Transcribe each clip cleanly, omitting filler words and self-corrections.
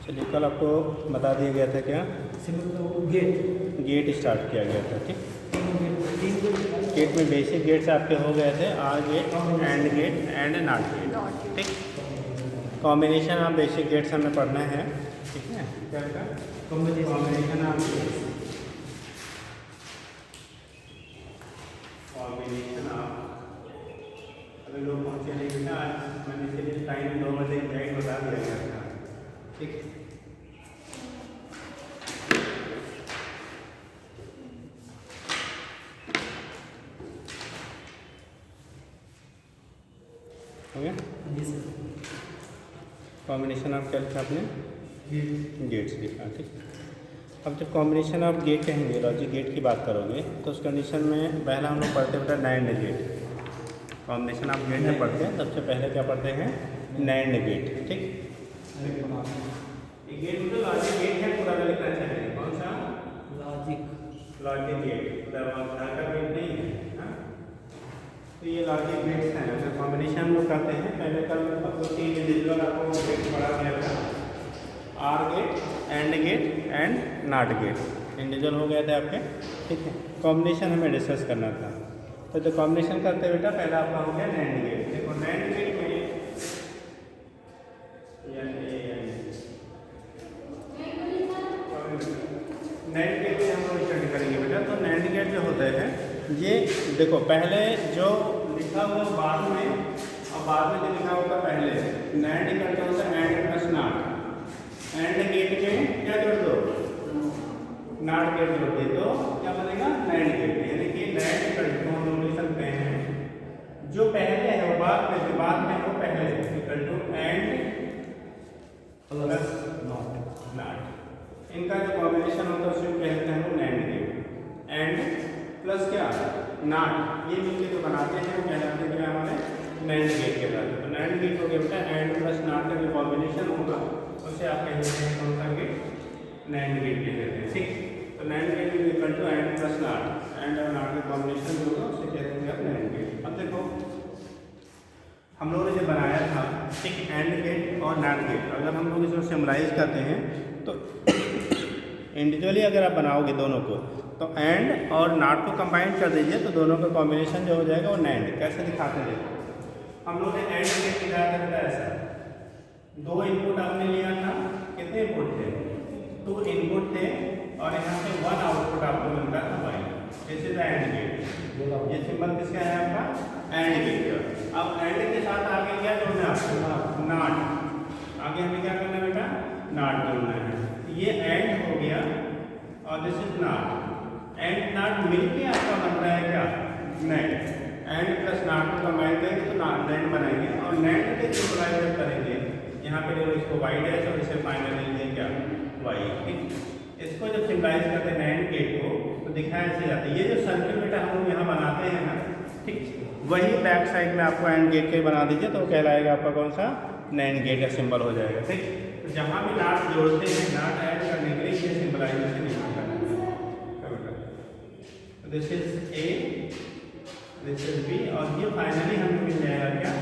चलिए, कल आपको बता दिया गया था क्या, गेट स्टार्ट किया गया था। ठीक, गेट में बेसिक गेट्स आपके हो गए थे, OR gate, AND NOT gate. ठीक, कॉम्बिनेशन ऑफ बेसिक गेट्स हमें पढ़ना है। ठीक है, क्या बेटा, कॉम्बिनेशन ऑफ अभी लोग पहुँचे नहीं बेटा, आज मैंने इसलिए टाइम 2 बजे गाइड बता दिया गया था। ठीक, हो गया। कॉम्बिनेशन ऑफ क्या लिखा आपने, गेट्स लिखा। ठीक, अब जब कॉम्बिनेशन ऑफ गेट कहेंगे, लॉजिक गेट की बात करोगे, तो उस कंडीशन में पहला हम लोग पढ़ते बेटा NAND gate. Combination of gate में पढ़ते हैं, सबसे पहले क्या पढ़ते हैं, नैंड गेट। ठीक, गेट मतलब लॉजिक गेट है, पूरा लिखना चाहिए। कौन सा, लॉजिक गेट, घर का गेट नहीं है। तो ये लॉजिक गेट्स हैं। अगर कॉम्बिनेशन हम लोग करते हैं, पहले कल आपको 3 इंडिविजुअल आपको गेट पढ़ा गया था, OR gate, AND NOT gate individual हो गए थे आपके। ठीक है, कॉम्बिनेशन हमें डिस्कस करना था। तो जो कॉम्बिनेशन करते हैं बेटा, पहला आपका हो गया नैंड गेट। देखो नैंड गेट में नैंड गेट में हम लोग स्टडी करेंगे बेटा। तो नैंड गेट जो होते हैं, ये देखो पहले जो लिखा हुआ बाद में, और बाद में जो लिखा होगा पहले, नैंड करते होता है AND plus NOT. AND gate में क्या जोड़ दो, नॉट गेट जोड़ दे, तो क्या बनेगा, नैंड गेट। यानी कि नैंड करते हम लोग लिख सकते हैं, जो पहले है वो बाद में, जो बाद में वो पहले, equal to AND plus NOT. इनका जो कॉम्बिनेशन होता है उसे कहते हैं हम नैंड गेट। एंड प्लस क्या, नॉट, ये मिलकर जो बनाते हैं वो कहलाते हैं क्या, हमारे नैंड गेट के बाद। तो नैंड गेट हो गया बेटा, एंड प्लस नॉट का जो कॉम्बिनेशन होगा उसे आप कहते हैं कौन सा गेट, नैंड गेट कहते हैं। ठीक, तो NAND gate is equal to AND plus NOT, AND और नॉट का कॉम्बिनेशन जो होगा उसे कहते हैं आप नैंड गेट। अब देखो हम लोगों ने जो बनाया था, ठीक, एंड गेट और नॉट गेट, अगर हम लोग इसको सिम्बलाइज करते हैं तो इंडिविजुअली अगर आप बनाओगे दोनों को, तो एंड और नॉट को कंबाइन कर दीजिए, तो दोनों का कॉम्बिनेशन जो हो जाएगा वो नैंड। कैसे दिखाते हैं, हम लोग ने एंड गेट दिखाया था ऐसा, 2 इनपुट आपने लिया था, कितने इनपुट थे, 2 इनपुट थे, और यहाँ पे 1 आउटपुट आपको मिलता था Y. This is AND gate. ये सिंबल किसका है आपका, एंड गेट का। अब एंड के साथ आगे क्या जोड़ना है आपको, नॉट। आगे हमें क्या करना है बेटा, नॉट जोड़ना है। ये एंड हो गया और this is not. And not मिलके आपका बनता है क्या, नैंड। एंड प्लस नॉट को कंबाइन करेंगे तो नैंड बनाएंगे, और नैंड के सिंबलाइज करेंगे, यहाँ पे देखो इसको वाई डैश और इसे फाइनली लेंगे क्या, वाई। ठीक, इसको जब सिंबलाइज करते हैं नैंड गेट को, तो दिखाया ऐसे जाता है। ये जो सर्किल बेटा हम लोग यहाँ बनाते हैं ना, ठीक, वही बैक साइड में आपको एंड गेट के बना दीजिए, तो कहलाएगा आपका कौन सा, नैंड गेट का सिंबल हो जाएगा। ठीक, तो जहाँ भी नॉट जोड़ते हैं, नॉट ऐड करने के लिए ये सिंबलाइजेशन यहाँ करना है। This is A, this is B, और ये फाइनली हमें मिल जाएगा क्या,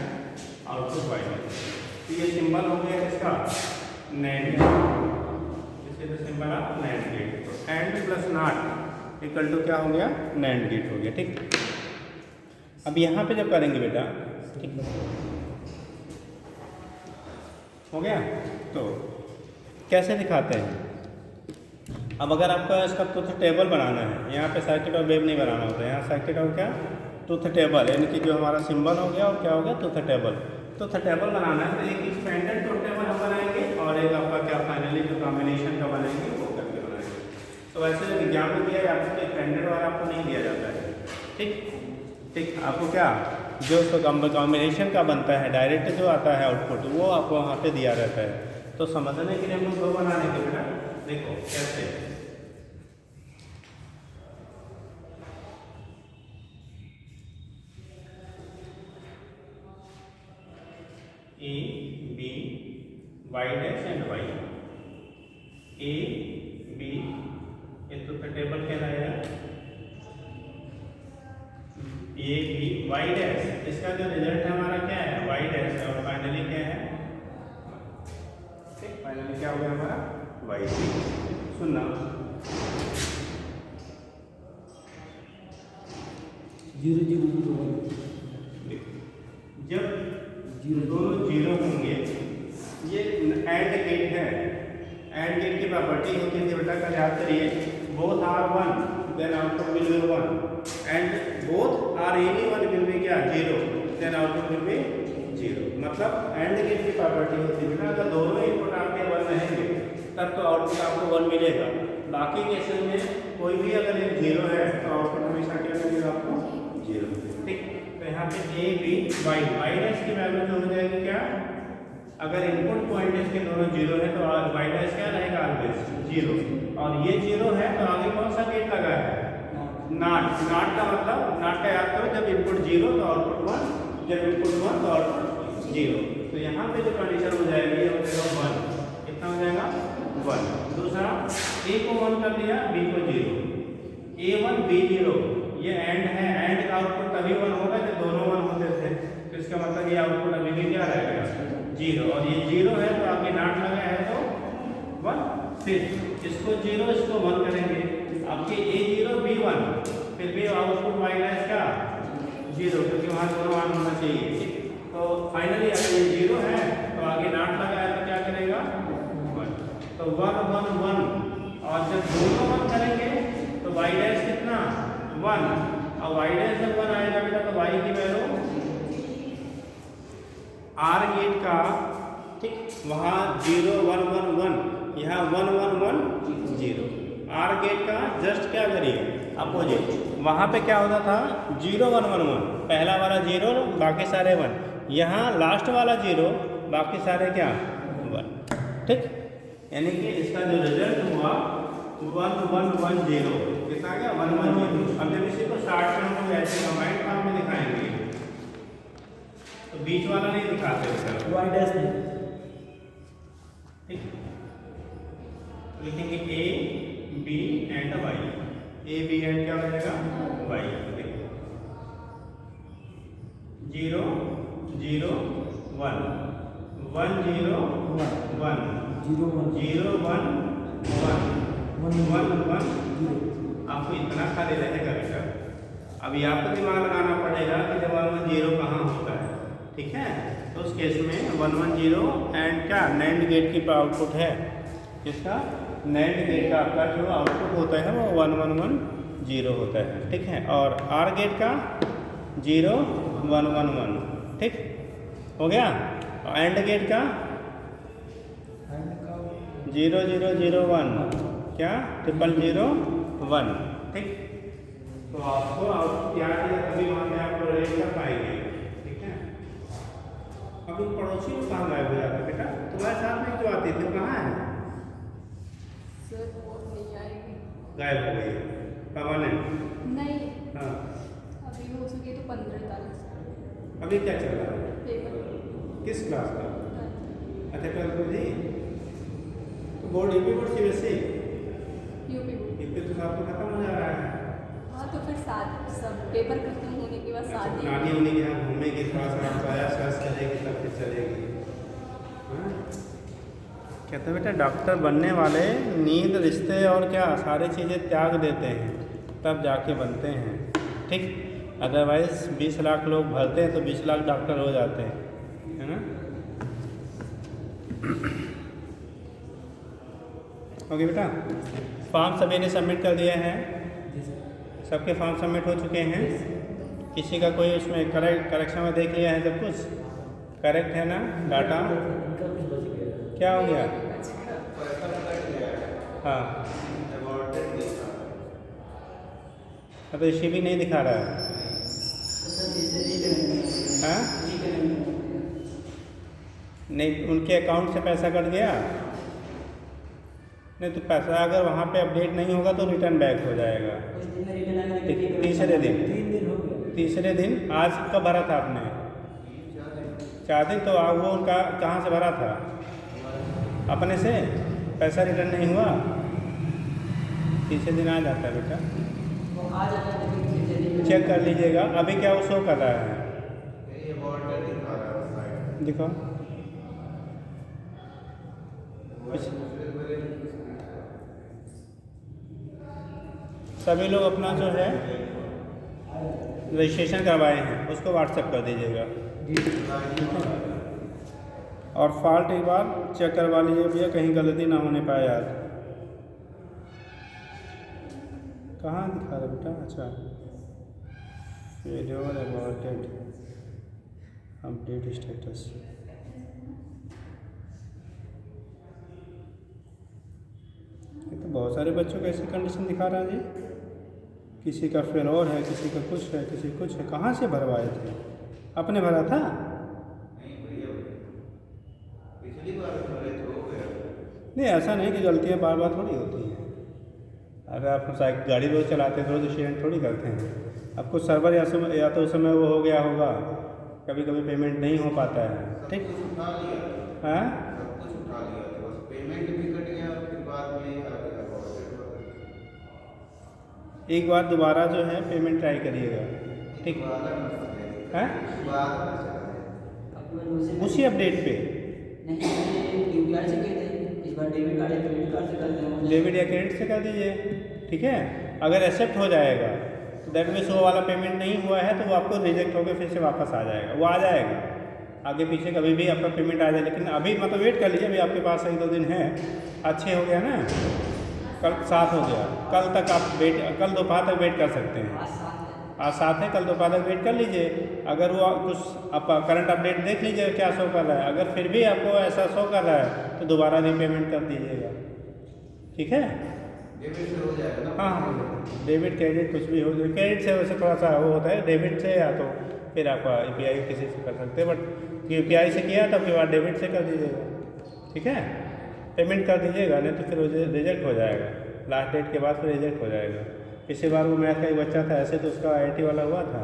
आउटपुट वाई। तो ये सिंबल हो गया इसका NAND, this is the symbol of NAND gate. तो AND plus NOT equal to क्या हो गया, नैंड गेट हो गया। ठीक, अब यहाँ पे जब करेंगे बेटा, ठीक हो गया, तो कैसे दिखाते हैं। अब अगर आपका इसका ट्रुथ टेबल बनाना है, यहाँ पे सर्किट और वेव नहीं बनाना होता है, यहाँ सर्किट और क्या, ट्रुथ टेबल, यानी कि जो हमारा सिंबल हो गया और क्या हो गया, ट्रुथ टेबल। ट्रुथ टेबल बनाना है तो एक एक्सपेंडेड ट्रुथ टेबल हम बनाएंगे, और एक आपका क्या फाइनली जो कॉम्बिनेशन का बनाएंगे वो करके बनाएंगे। तो वैसे जो विज्ञान में दिया है आपको, एक्सपेंडेड वाला आपको नहीं दिया जाता है। ठीक, ठीक, आपको क्या जो कॉम्बिनेशन का बनता है, डायरेक्ट जो आता है आउटपुट, वो आपको वहाँ पे दिया रहता है। तो समझने के लिए हम लोग दो बनाने के बेटा, देखो कैसे, A B Y dash AND Y, A B, ये तो टेबल कहलाएगा, ए बी वाई डैश, इसका जो रिजल्ट है हमारा क्या है, वाई डैश, और फाइनली क्या है, ठीक, फाइनली क्या हो गया हमारा y3। सुनना, जब दोनों जीरो होंगे, ये एंड गेट है। एंड गेट की प्रॉपर्टी होती है बेटा का याद करिए, both are 1 then output will be 1 and both are any one will be क्या 0 देन आउटपुट विल बी 0। मतलब एंड गेट की प्रॉपर्टी होती है बेटा, अगर दोनों इनपुट आपके 1 रहेंगे तब तो आउटपुट आपको 1 मिलेगा। बाकी केसेस में कोई भी अगर एक 0 है तो आउटपुट हमेशा क्या मिलेगा आपको 0। ठीक, तो यहाँ पे ए बी वाई डैश की वैल्यू जो हो जाएगी क्या, अगर इनपुट पॉइंट इसके दोनों 0 है तो वाई डैश क्या रहेगा ऑलवेज 0, और ये 0 है तो आगे कौन सा गेट लगा है नॉट। नॉट का मतलब, नॉट का याद करो, जब इनपुट 0 तो आउटपुट 1, जब इनपुट 1 तो आउटपुट 0। तो यहाँ पे जो कंडीशन हो जाएगी ये हो जाएगा 1, कितना हो जाएगा 1। दूसरा ए को 1 कर दिया, बी को 0, A1 B0, ये एंड है। एंड का आउटपुट तभी 1 होगा जब दोनों 1 होते थे, तो इसका मतलब ये आउटपुट अभी भी क्या रहेगा 0, और ये 0 है तो आगे नॉट लगा है तो 1। फिर इसको 0 इसको 1 करेंगे, आपके A0 B1, फिर भी आउटपुट वाई डैश का 0, क्योंकि वहाँ दोनों 1 होना चाहिए। तो फाइनली अगर ये 0 है तो आगे नॉट लगा है तो क्या करेगा 1, तो 1 1 1, और जब दोनों 1 करेंगे तो वाई डैश कितना 1, और वाई डैश जब 1 आएगा बेटा तो वाई की वैल्यू आर गेट का, ठीक, वहाँ 0 1 1 1, यहाँ 1 1 1 0। आर गेट का जस्ट क्या करिए अपोजिट, वहाँ पे क्या होता था 0 1 1 1, पहला वाला 0 बाकी सारे 1, यहाँ लास्ट वाला 0 बाकी सारे क्या 1। ठीक, यानी कि इसका जो रिजल्ट हुआ 1 1 1 0, कितना गया 1 1 0। अब जब इसी को स्टार्ट में हम लोग ऐसे कंबाइंड फॉर्म में दिखाएंगे तो बीच वाला नहीं दिखाते सर, वाई डैश नहीं। ठीक, लिखेंगे A B AND Y, A B AND क्या हो जाएगा वाई। 0 0 1 1 0 1 0 1 0 1 1 1 1 0। आपको इतना खाली रहेगा बेटा, अभी आपको दिमाग लगाना पड़ेगा कि जब 1 1 0 कहाँ होता है। ठीक है, तो उस केस में 1 1 0 एंड क्या नैंड गेट की आउटपुट है, इसका नैंड गेट का आपका जो आउटपुट होता है वो 1 1 1 0 होता है। ठीक है, और आर गेट का 0 1 1 1। ठीक हो गया, और एंड गेट का 0 0 0 1 क्या 0 0 1। ठीक, तो आपको आउटपुट याद है, अभी वहाँ पे आपको रिलेट कर पाएंगे। ठीक है, अभी पड़ोसी को कहाँ गायब हो जाता है बेटा, तुम्हारे साथ में जो आती थी कहाँ है सर, वो नहीं आएगी, गायब हो गई परमानेंट। नहीं, हाँ, अभी हो सके तो 15 तारीख अभी क्या चल रहा है, पेपर किस क्लास का? अच्छा 12th जी, तो board UP board CBSE UP UP तो साथ में खत्म हो जा रहा है। हाँ, तो फिर साथ सब पेपर खत्म होने के बाद साथ ही नानी उन्हीं के यहाँ घूमेगी, थोड़ा सा प्रयास व्यास करेगी तब फिर चलेगी। हाँ? कहते हैं बेटा डॉक्टर बनने वाले नींद रिश्ते और क्या सारी चीज़ें त्याग देते हैं तब जाके बनते हैं। ठीक, अदरवाइज 20 लाख लोग भरते हैं तो 20 लाख डॉक्टर हो जाते हैं, है ना। ओके बेटा, फॉर्म सभी ने सबमिट कर दिया है, सबके फॉर्म सबमिट हो चुके हैं। किसी का कोई उसमें करेक्शन में देख लिया है, सब कुछ करेक्ट है ना डाटा? क्या हो गया? हाँ, तो इसी भी नहीं दिखा रहा है। हाँ, नहीं, उनके अकाउंट से पैसा कट गया। नहीं तो पैसा अगर वहाँ पे अपडेट नहीं होगा तो रिटर्न बैक हो जाएगा। तीसरे दिन, 3 दिन हो गया। तीसरे दिन आज कब भरा था आपने? 4 दिन। तो आप वो उनका कहाँ से भरा था? अपने से पैसा रिटर्न नहीं हुआ, तीसरे दिन आ जाता है बेटा, वो आ जाता है लेकिन तीसरे दिन में चेक कर लीजिएगा। अभी क्या वो शो कर रहा है, दिखाओ। सभी लोग अपना जो है रजिस्ट्रेशन करवाए हैं उसको व्हाट्सएप कर दीजिएगा। और फॉल्ट एक बार चेक करवा लीजिए भैया, कहीं गलती ना होने पाए यार। कहाँ दिखा रहा बेटा? अच्छा, फेल्योर अबॉर्टेड, अपडेट स्टेटस। ये तो बहुत सारे बच्चों का ऐसी कंडीशन दिखा रहा है जी, किसी का फेल्योर है, किसी का कुछ है, किसी कुछ है। कहाँ से भरवाए थे? आपने भरा था? नहीं, ऐसा नहीं कि गलतियाँ बार बार थोड़ी होती हैं। अगर आप गाड़ी रोज चलाते हैं तो रोज एक्सीडेंट थोड़ी करते हैं। अब कुछ सर्वर या तो उस समय वो हो गया होगा, कभी कभी पेमेंट नहीं हो पाता है। ठीक, हाँ, एक बार दोबारा जो है पेमेंट ट्राई करिएगा। ठीक है, उसी अपडेट पे यूपीआई से कहते हैं, इस बार डेबिट कार्ड या क्रेडिट कार्ड से कर दें, डेबिट या क्रेडिट से कर दीजिए। ठीक है, अगर एक्सेप्ट हो जाएगा तो दैट मीन्स वो वाला पेमेंट नहीं हुआ है तो वो आपको रिजेक्ट होकर फिर से वापस आ जाएगा। वो आ जाएगा आगे पीछे, कभी भी आपका पेमेंट आ जाए। लेकिन अभी मतलब वेट कर लीजिए, अभी आपके पास 1-2 दिन है। अच्छे हो गया ना, कल 7 हो गया, कल तक आप वेट, कल दोपहर तक वेट कर सकते हैं। आज 7 है, कल दोपहर तक वेट कर लीजिए। अगर वो कुछ आप करंट अपडेट देख लीजिए क्या शो कर रहा है। अगर फिर भी आपको ऐसा शो कर रहा है तो दोबारा रीपेमेंट कर दीजिएगा। ठीक है, डेबिट से हो जाएगा ना? हाँ, डेबिट क्रेडिट कुछ भी हो जाए। क्रेडिट से वैसे थोड़ा सा वो होता है, डेबिट से या तो फिर आप यूपीआई किसी से कर सकते हैं, बट यूपीआई से किया तब के बाद डेबिट से कर दीजिएगा। ठीक है, पेमेंट कर दीजिएगा, नहीं तो फिर रिजेक्ट हो जाएगा। लास्ट डेट के बाद फिर रिजेक्ट हो जाएगा। पिछली बार वो मैथ का एक बच्चा था ऐसे, तो उसका IIT वाला हुआ था।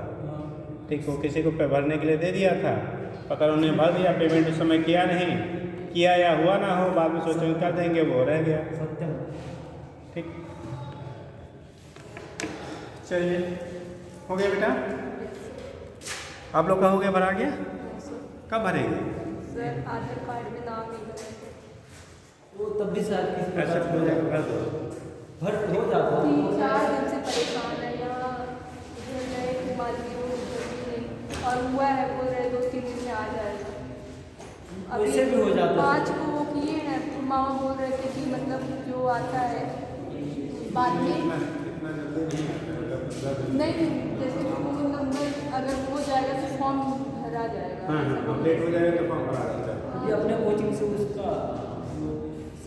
ठीक, वो किसी को भरने के लिए दे दिया था, पता उन्होंने भर दिया, पेमेंट उस समय किया नहीं, किया या हुआ ना हो, बाद में सोचेंगे कर देंगे, वो रह गया। सत्यम। ठीक, चलिए हो गया बेटा, आप लोग का हो गया, भरा गया? कब भरेंगे? सर आधार कार्ड में नाम नहीं भरा है। वो तब भी शायद किसी ऐसा हो जाएगा, भर दो। भर हो जाता है। 3-4 दिन से परेशान है यहाँ, इधर गए मालवी रोड नहीं, और हुआ है बोल रहे 2-3 दिन में आ जाएगा। वैसे भी हो जाता है। 5 को वो किए हैं, मामा बोल रहे थे कि मतलब जो आता है बाद में नहीं, जैसे कि वो नंबर अगर हो जाएगा तो फॉर्म भरा जाएगा। हाँ, अपडेट हो जाएगा तो फॉर्म भरा देता है। ये अपने कोचिंग से उसका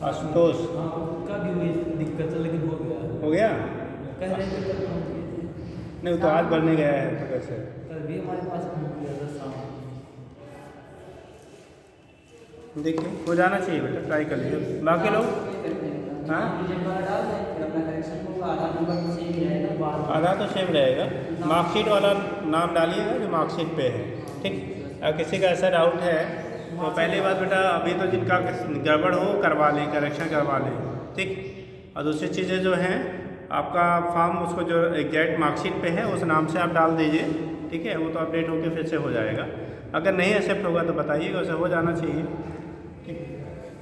आशुतोष, हाँ, उसका भी वही दिक्कत है, लेकिन हो गया। हो गया? कह रहे थे कल फोन किए थे। नहीं, वो तो आज भरने गया है तो कैसे? कल भी हमारे पास फोन किया था शाम। देखिए हो जाना चाहिए बेटा, ट्राई कर लीजिए। बाकी लोग हाँ, आधार तो सेम रहेगा, मार्कशीट वाला नाम डालिएगा जो मार्कशीट पे है। ठीक, अगर किसी का ऐसा डाउट है तो पहली बात बेटा, अभी तो जिनका गड़बड़ हो करवा लें, करेक्शन करवा लें। ठीक, और दूसरी चीज़ें जो हैं, आपका फॉर्म उसको जो एग्जैक्ट मार्कशीट पे है उस नाम से आप डाल दीजिए। ठीक है, वो तो अपडेट होकर फिर से हो जाएगा। अगर नहीं एक्सेप्ट होगा तो बताइएगा, उसे हो जाना चाहिए। ठीक,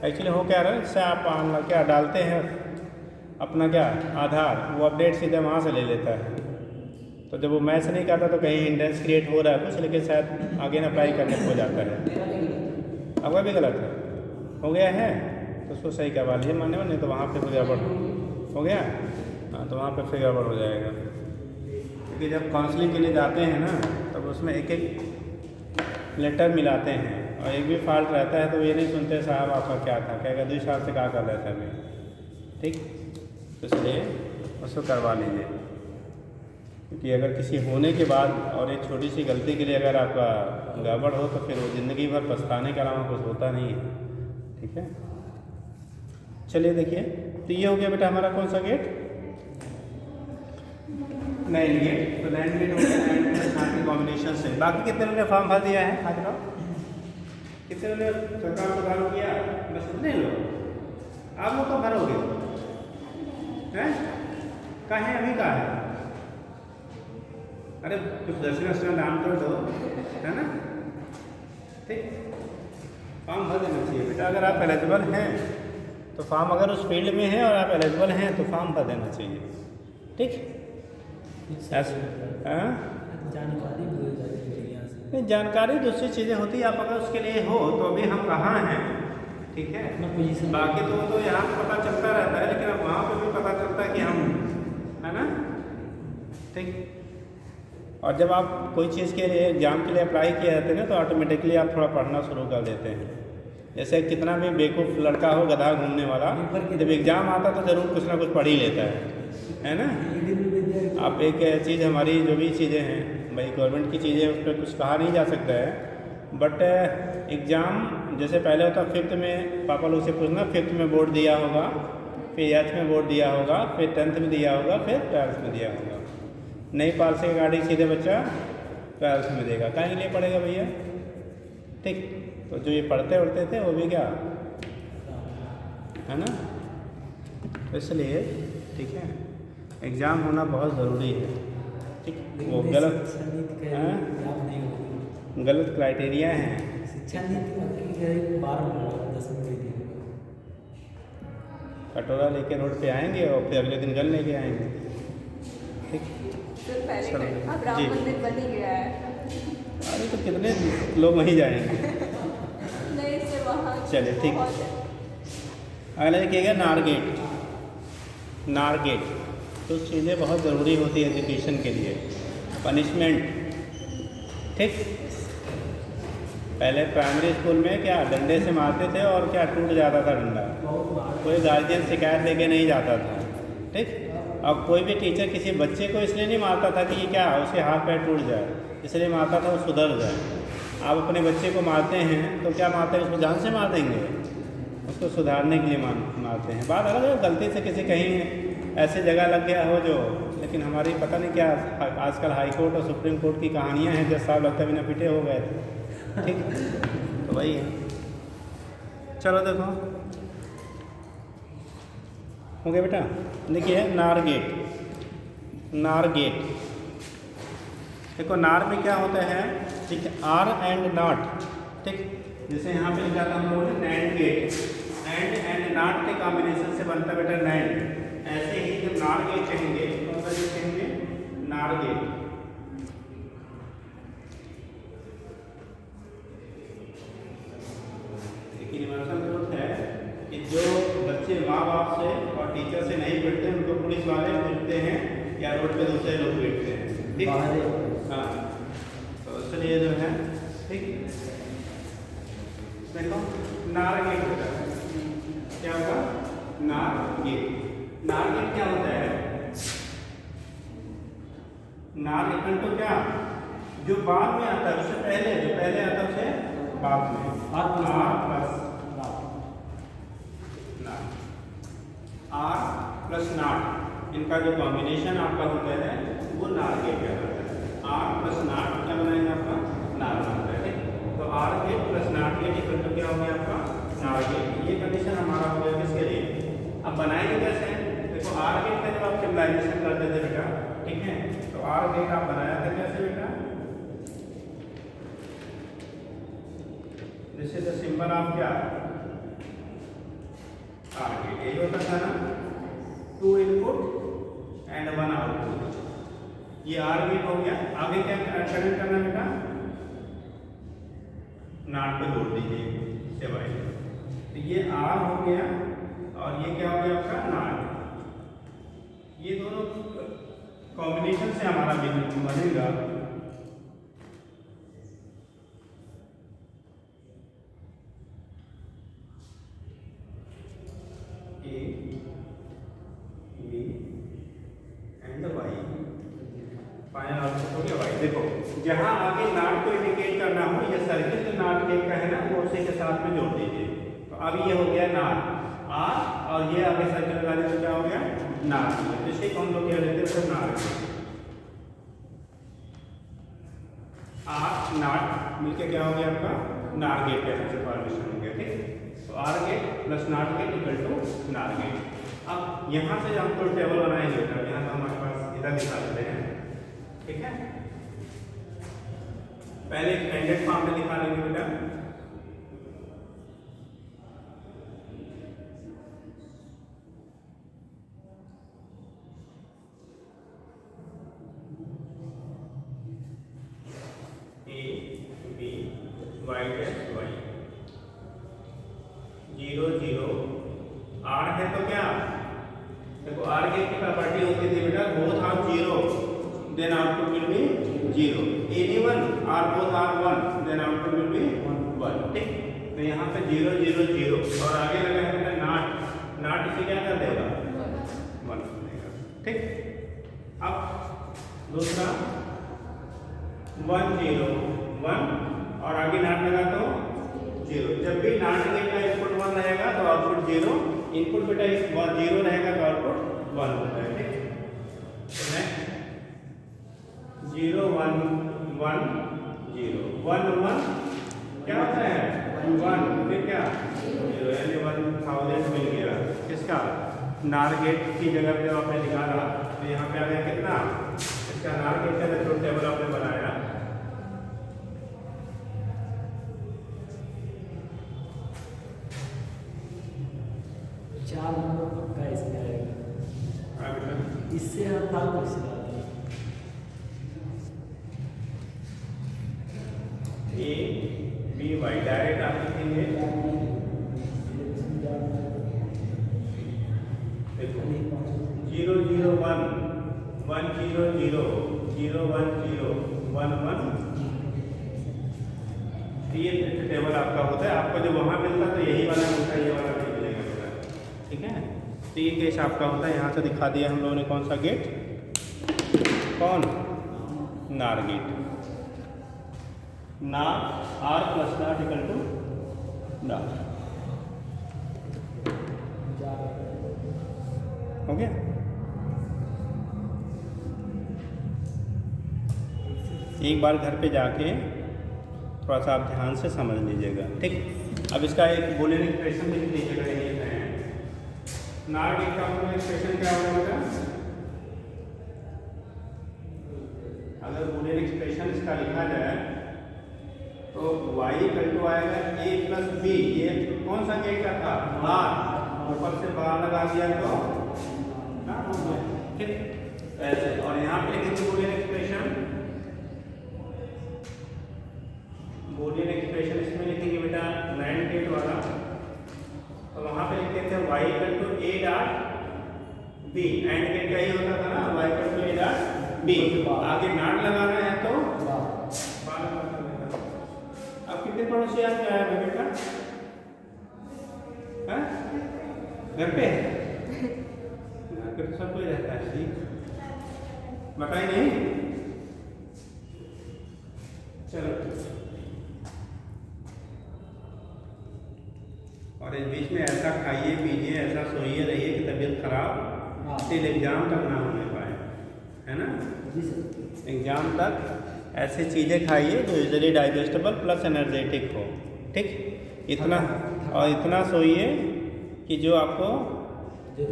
एक्चुअली हो क्या रहा है, इससे आप क्या डालते हैं अपना क्या आधार, वो अपडेट सीधे वहाँ से ले लेता है। तो जब वो मैच नहीं करता तो कहीं हिंड्रेंस क्रिएट हो रहा है कुछ, लेकिन शायद आगे ना अप्लाई करने हो जाता है। आपका भी गलत है, हो गया है तो उसको सही करवा लीजिए, मान्य नहीं तो वहाँ पे फिर गड़बड़ हो गया। हाँ, तो वहाँ पे फिर गड़बड़ हो जाएगा। क्योंकि जब काउंसलिंग के लिए जाते हैं ना, तब उसमें एक लेटर मिलाते हैं, और एक भी फॉल्ट रहता है तो ये नहीं सुनते साहब आपका क्या था, कहेगा 2 साल से क्या कर रहे थे अभी। ठीक, तो इसलिए उसको करवा लीजिए। क्योंकि अगर किसी होने के बाद और एक छोटी सी गलती के लिए अगर आपका गड़बड़ हो तो फिर वो ज़िंदगी भर पछताने के अलावा कुछ होता नहीं है। ठीक है, चलिए देखिए, तो ये हो गया बेटा हमारा कौन सा गेट? 9 गेट। तो 9 गेट हो गया, 9 गेट कॉम्बिनेशन से। बाकी कितने लोगों ने फॉर्म भर दिया है? हाथ उठाओ। कितने लोगों ने सरकार को चालू किया? बस इतने लोग। आप लोग कब भरोगे हैं? कहाँ अभी कहाँ है? अरे कुछ दर्शन नाम तो दो, है ना? ठीक, फॉर्म भर देना चाहिए बेटा। अगर आप एलिजिबल हैं तो फॉर्म अगर उस फील्ड में है और आप एलिजिबल हैं तो फॉर्म भर देना चाहिए, ठीक। जानकारी भी हो जाती है यहाँ से। नहीं, जानकारी दूसरी चीज़ें होती है, आप अगर उसके लिए हो तो अभी हम कहाँ हैं, ठीक है। अपना पोजीशन बाकी तो यहाँ पे पता चलता रहता है, लेकिन अब वहाँ पे भी पता चलता है कि हम, है ना, ठीक। और जब आप कोई चीज़ के लिए एग्ज़ाम के लिए अप्लाई किया जाते हैं ना तो ऑटोमेटिकली आप थोड़ा पढ़ना शुरू कर देते हैं। जैसे कितना भी बेवकूफ़ लड़का हो, गधा घूमने वाला, जब एग्ज़ाम आता तो ज़रूर कुछ ना कुछ पढ़ ही लेता है ना। आप एक चीज़, हमारी जो भी चीज़ें हैं भाई गवर्नमेंट की चीज़ें, उस पर कुछ कहा नहीं जा सकता है, बट एग्ज़ाम जैसे पहले होता 5th में, पापा लोग से पूछना 5th में बोर्ड दिया होगा, फिर 8th में बोर्ड दिया होगा, फिर 10th में दिया होगा, फिर 12th में दिया होगा। नहीं पास से गाड़ी सीधे बच्चा 12th में देगा, कहाँ के लिए पढ़ेगा भैया, ठीक। तो जो ये पढ़ते उढ़ते थे वो भी क्या, है ना, इसलिए ठीक है एग्ज़ाम होना बहुत ज़रूरी है, ठीक। वो गलत गलत क्राइटेरिया हैं। शिक्षा नीति 12-10 कटोरा लेके रोड पे आएंगे और फिर अगले दिन गन लेके आएंगे, ठीक। फिर पहले चलो, अब राम जी। मंदिर बन ही गया है। अरे तो कितने लोग वहीं जाएंगे। नहीं से वहाँ चलिए, ठीक। बहुत है। अगला देखिएगा नारगेट। नारगेट तो चीज़ें बहुत ज़रूरी होती है एजुकेशन के लिए। पनिशमेंट, ठीक। पहले प्राइमरी स्कूल में क्या डंडे से मारते थे और क्या टूट जाता था डंडा, कोई गार्जियन शिकायत लेके नहीं जाता था, ठीक। अब कोई भी टीचर किसी बच्चे को इसलिए नहीं मारता था कि ये क्या उसके हाथ पैर टूट जाए, इसलिए मारता था वो सुधर जाए। आप अपने बच्चे को मारते हैं तो क्या मारते हैं, उसको जान से मार देंगे, उसको सुधारने के लिए मारते हैं। बात अलग है गलती से किसी कहीं ऐसे जगह लग गया हो जो, लेकिन हमारी पता नहीं क्या आजकल हाई कोर्ट और सुप्रीम कोर्ट की कहानियाँ हैं, 10 साल लगता बिना पिटे हो गए थे, ठीक। तो वही है। चलो देखो हो गया बेटा। देखिए नारगेट। नारगेट देखो, नार में क्या होता है, ठीक है, आर एंड नॉट, ठीक। जैसे यहाँ पे लिखा था हम लोगों ने नैंड गेट, एंड नॉट के कॉम्बिनेशन से बनता बेटा नैंड। ऐसे ही जब नार गेट कहेंगे तो मतलब कहेंगे नार गेट। यूनिवर्सल ट्रुथ है कि जो बच्चे माँ बाप से और टीचर से नहीं पढ़ते उनको पुलिस वाले पीटते हैं या रोड पे दूसरे लोग पीटते हैं, ठीक। हाँ, तो इसलिए जो है, ठीक। देखो नारगेट होता है, क्या होगा नारगेट। नारगेट क्या होता है, नार इक्वल टू क्या, जो बाद में आता है उससे पहले, जो पहले आता है उसे बाद में, आर प्लस नाट, इनका जो कॉम्बिनेशन आपका होता है वो नारगेट कहलाता है। आर प्लस नाट क्या बनाएगा आपका, नार बनता है, ठीक। तो OR gate plus NOT gate equal to क्या हो गया आपका, नारगेट। ये कंडीशन हमारा हो गया किसके लिए। अब बनाएंगे कैसे, देखो आर गेट का जब आप सिम्बलाइजेशन करते थे बेटा, ठीक है, तो आर गेट आप बनाया था कैसे बेटा, this is the symbol of क्या, आर गेट। यही होता था ना, 2 इनपुट एंड 1 आउटपुट। ये आर गेट हो गया। आगे क्या कनेक्ट करना बेटा, नाट पे जोड़ दीजिए सिवाय। तो ये आर हो गया और ये क्या हो गया आपका नाट। ये दोनों कॉम्बिनेशन से हमारा बिंदु बनेगा A B AND Y. Final output हो गया वाई। देखो जहां आगे नाट को इंडिकेट करना हो, ये सर्किल जो नाट गेट का है ना वो उसी के साथ में जोड़ दीजिए। तो अब ये हो गया नाट आर, और ये आगे सर्किल वाले में क्या हो गया नाट। इसे कौन लोग कह लेते हैं नाट, आर नाट मिलके क्या हो गया आपका नार गेट का सबसे फॉर्मेशन हो गया, ठीक। तो OR gate plus NOT gate equal to NOR gate. अब यहाँ से हम कोई टेबल बनाएंगे बेटा, यहाँ तो हमारे पास इधर दिखा देते हैं, ठीक है। पहले स्टैंडर्ड फॉर्म में दिखा लेंगे बेटा, y डैश y 0 0 r है तो क्या देखो r की प्रॉपर्टी होती थी बेटा both are 0 then output will be 0 anyone r both are 1 then output will be 1 ठीक। तो यहाँ पे 0 0 0 और आगे लगा है बेटा नॉट नॉट इसे क्या कर देगा 1 देगा ठीक। अब दूसरा 1 0 1 और आगे नॉट लगा तो 0। जब भी नॉट गेट का इनपुट 1 रहेगा तो आउटपुट 0, इनपुट बेटा 0 रहेगा तो आउटपुट 1 होता है ठीक। तो नेक्स्ट 0 1 1 0 1 1 क्या होता है 1 फिर क्या 0 यानी 1000 मिल गया किसका नार गेट की जगह पे आपने निकाला तो यहाँ पे आ गया कितना इसका नार गेट का जो टेबल आपने बनाया चार नंबर पक्का इसमें आएगा। इससे हम था कुछ ए बी वाई डायरेक्ट आप लिखेंगे देखो 0 0 1 1 0 0 0 1 0 1 1 ये टेबल आपका होता है। आपको जब वहाँ मिलता है तो यही वाला मिलता है, ये वाला नहीं मिलेगा बेटा ठीक है। तो ये केस आपका होता है। यहाँ से दिखा दिया हम लोगों ने कौन सा गेट कौन NOR gate NOR OR plus NOT equal to NOR हो गया। एक बार घर पे जाके थोड़ा सा आप ध्यान से समझ लीजिएगा ठीक। अब इसका एक बूलियन एक्सप्रेशन लिख लीजिएगा ये है नार गेट का एक्सप्रेशन क्या होगा अगर बूलियन एक्सप्रेशन इसका लिखा जाए तो y इक्वल टू आएगा a प्लस बी। ये कौन सा गेट का था r ऊपर से बाहर लगा दिया तो ठीक ऐसे। और यहाँ पे लिखेंगे बूलियन एक्सप्रेशन इसमें लिखेंगे बेटा नैंड गेट वाला तो वहाँ पे लिखते थे y equal to a dot b। AND gate का ही होता था ना y equal to a dot b। आगे नॉट लगा रहे हैं तो अब कितने पड़ोसी आपके आया है बेटा घर पे घर पे तो सब कोई रहता है ठीक बताइए नहीं चलो। और इस बीच में ऐसा खाइए पीजिए ऐसा सोइए रहिए कि तबीयत खराब टिल एग्जाम तक ना होने पाए है ना। एग्जाम तक ऐसी चीज़ें खाइए जो इजीली डाइजेस्टेबल प्लस एनर्जेटिक हो ठीक। इतना और इतना सोइए कि जो आपको